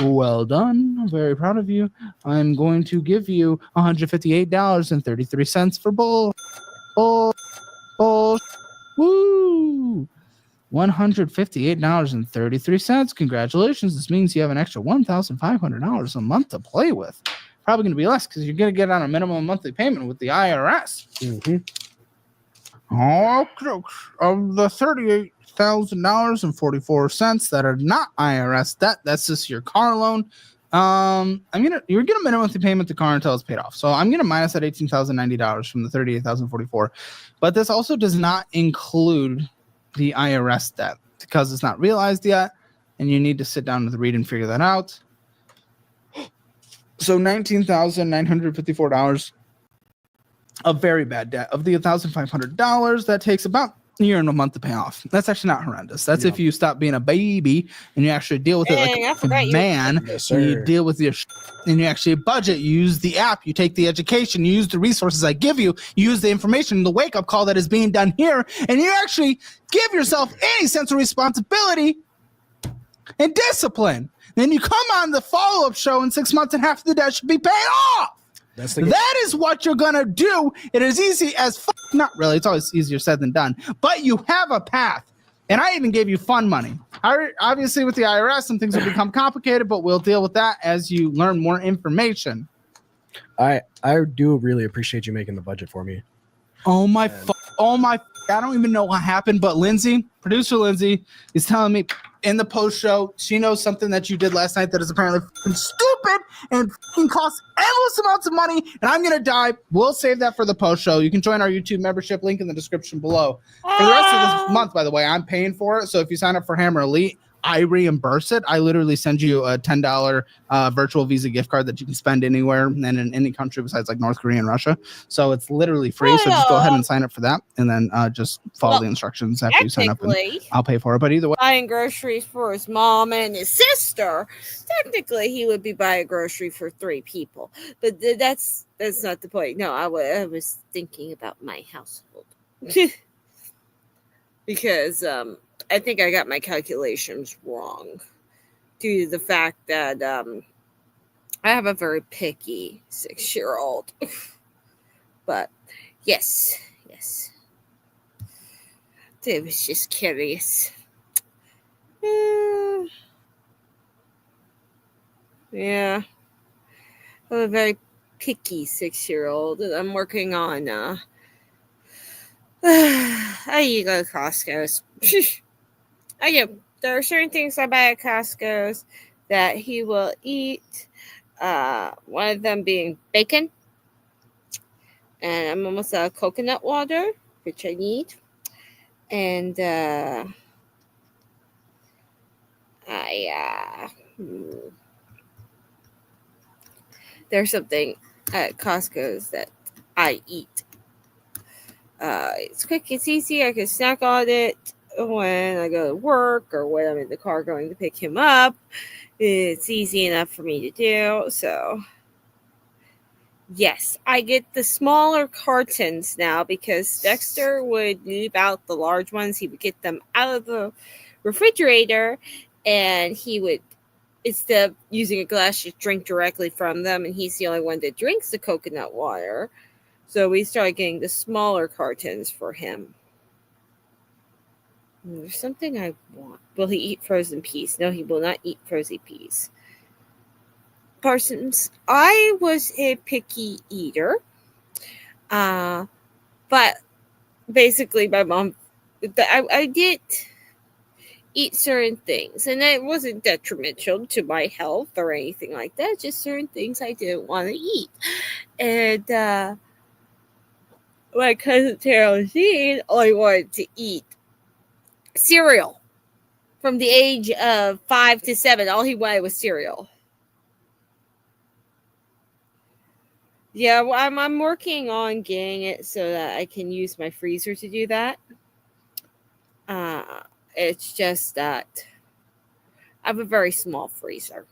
Well done. I'm very proud of you. I'm going to give you $158.33 for bull. Woo! $158.33. Congratulations. This means you have an extra $1,500 a month to play with. Probably going to be less because you're going to get on a minimum monthly payment with the IRS. Mm-hmm. of the $38,000.44 that are not IRS debt, that's just your car loan. You're gonna minimum monthly payment the car until it's paid off. So I'm gonna minus that $18,090 from the $38,044. But this also does not include the IRS debt because it's not realized yet, and you need to sit down with Reed and figure that out. So $19,954 of very bad debt. Of the $1,500, that takes about a year and a month to pay off. That's actually not horrendous. That's if you stop being a baby and you actually deal with it Dang, I like forgot a you- man. Yes, And you sir. deal with your and you actually budget. You use the app. You take the education. You use the resources I give you. You use the information, the wake up call that is being done here, and you actually give yourself any sense of responsibility and discipline. Then you come on the follow up show in 6 months, and half of the debt should be paid off. That's the That is what you're gonna do. It is easy as not really. It's always easier said than done. But you have a path, and I even gave you fun money. Obviously, with the IRS, some things will become complicated, but we'll deal with that as you learn more information. I do really appreciate you making the budget for me. Oh my! I don't even know what happened, but Lindsay, producer Lindsay, is telling me in the post show she knows something that you did last night that is apparently stupid and costs endless amounts of money, and I'm gonna die. We'll save that for the post show. You can join our YouTube membership link in the description below. For the rest of this month, by the way, I'm paying for it. So if you sign up for Hammer Elite, I reimburse it. I literally send you a $10 virtual Visa gift card that you can spend anywhere and in any country besides like North Korea and Russia. So it's literally free. So just go ahead and sign up for that, and then just follow the instructions after you sign up, and Technically, I'll pay for it. But either way, buying groceries for his mom and his sister. Technically, he would be buying grocery for 3 people, but that's not the point. No, I was thinking about my household because I think I got my calculations wrong due to the fact that I have a very picky 6-year-old. But yes, it was just curious. Yeah, I'm a very picky 6-year-old, and I'm working on. I go to Costco's. I do. There are certain things I buy at Costco's that he will eat. One of them being bacon, and I'm almost out of coconut water, which I need, and there's something at Costco's that I eat. It's quick, it's easy. I can snack on it when I go to work or when I'm in the car going to pick him up. It's easy enough for me to do. So, yes, I get the smaller cartons now because Dexter would leave out the large ones. He would get them out of the refrigerator, and he would, instead of using a glass, just drink directly from them. And he's the only one that drinks the coconut water. So we started getting the smaller cartons for him. There's something I want. Will he eat frozen peas? No, he will not eat frozen peas. Parsons, I was a picky eater. But basically my mom, I did eat certain things, and it wasn't detrimental to my health or anything like that. Just certain things I didn't want to eat. And my cousin Tara Jean only wanted to eat cereal from the age of 5 to 7. All he wanted was cereal. Yeah, well, I'm working on getting it so that I can use my freezer to do that. It's just that I have a very small freezer.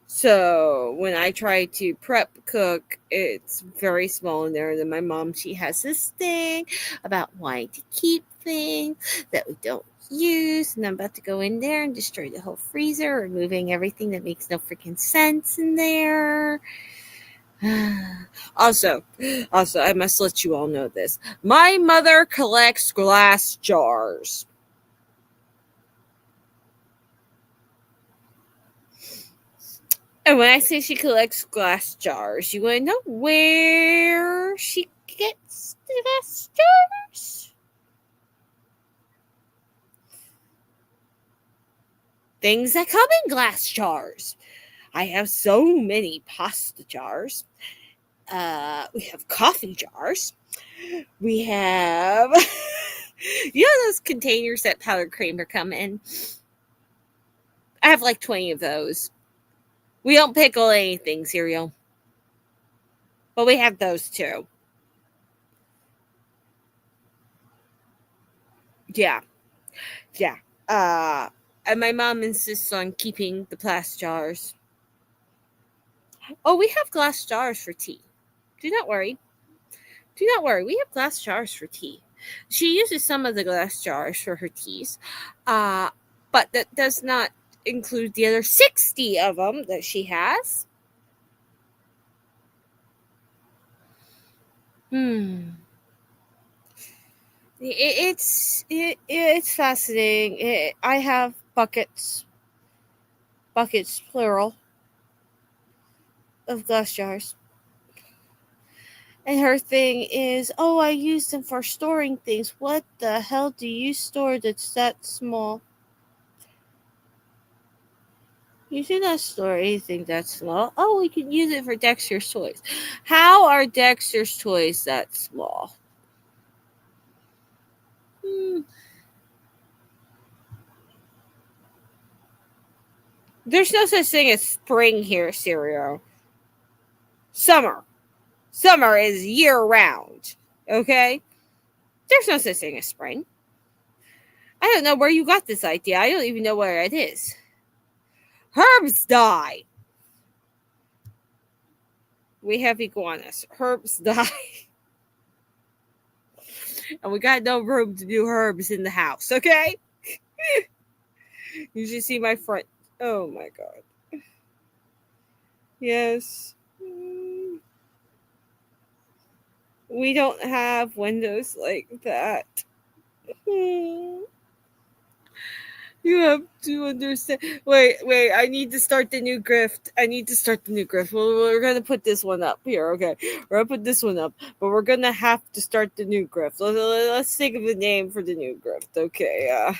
So when I try to prep cook, it's very small in there. And then my mom, she has this thing about wanting to keep things that we don't use. And I'm about to go in there and destroy the whole freezer, removing everything that makes no freaking sense in there. Also, I must let you all know this. My mother collects glass jars. And when I say she collects glass jars, you want to know where she gets the glass jars? Things that come in glass jars. I have so many pasta jars. We have coffee jars. We have, you know, those containers that powdered creamer come in? I have like 20 of those. We don't pickle anything, cereal. But we have those too. Yeah. Yeah. And my mom insists on keeping the glass jars. Oh, we have glass jars for tea. Do not worry. Do not worry. We have glass jars for tea. She uses some of the glass jars for her teas. But that does not include the other 60 of them that she has. It's fascinating. I have buckets plural, of glass jars. And her thing is, oh, I use them for storing things. What the hell do you store that's that small? You should not store anything that small. Oh, we can use it for Dexter's toys. How are Dexter's toys that small? There's no such thing as spring here, Cereal. Summer. Summer is year round. Okay? There's no such thing as spring. I don't know where you got this idea. I don't even know where it is. Herbs die. We have iguanas. Herbs die. And we got no room to do herbs in the house, okay? You should see my front. Oh my God. Yes. We don't have windows like that. You have to understand. Wait. I need to start the new grift. Well, we're going to put this one up here, okay? We're going to put this one up. But we're going to have to start the new grift. Let's think of a name for the new grift, okay?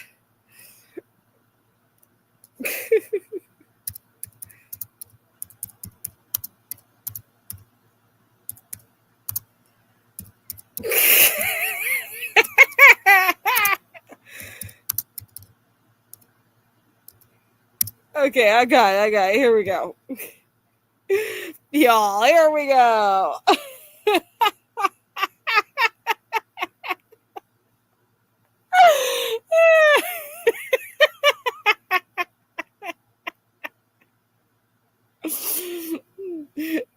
Okay, I got it. Here we go. Y'all, here we go.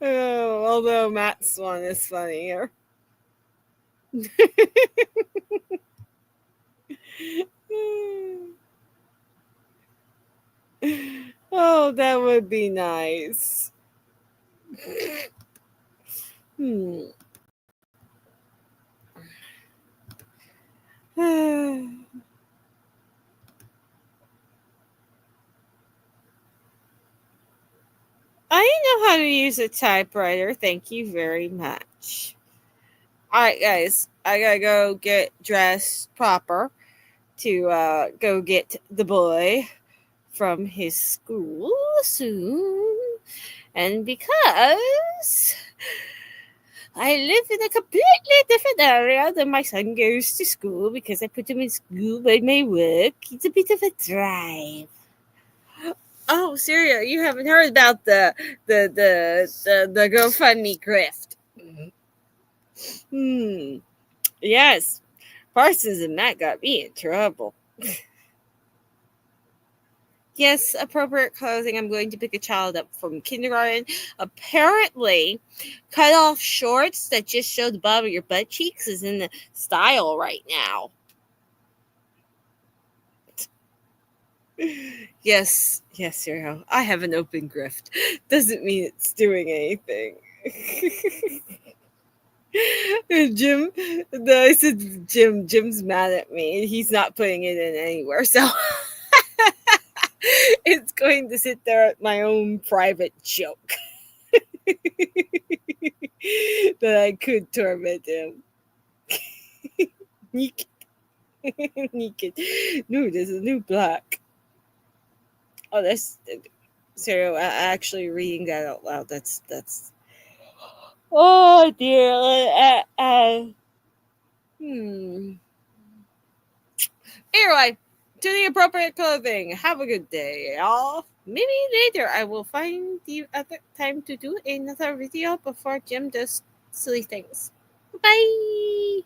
Oh, although Matt's one is funnier. Oh, that would be nice. I know how to use a typewriter. Thank you very much. All right, guys. I gotta go get dressed proper to go get the boy from his school soon. And because I live in a completely different area than my son goes to school because I put him in school by my work, it's a bit of a drive. Oh, Syria, you haven't heard about the GoFundMe grift. Yes. Parsons and Matt got me in trouble. Yes, appropriate clothing. I'm going to pick a child up from kindergarten. Apparently, cut off shorts that just show the bottom of your butt cheeks is in the style right now. Yes, Zero. I have an open grift. Doesn't mean it's doing anything. Jim, I said Jim's mad at me. He's not putting it in anywhere. So It's going to sit there at my own private joke that I could torment him. Naked. Naked. No, there's a new black. Oh, that's Sarah. Actually, reading that out loud. That's. Oh dear. Anyway, to the appropriate clothing. Have a good day, y'all. Maybe later I will find the other time to do another video before Jim does silly things. Bye.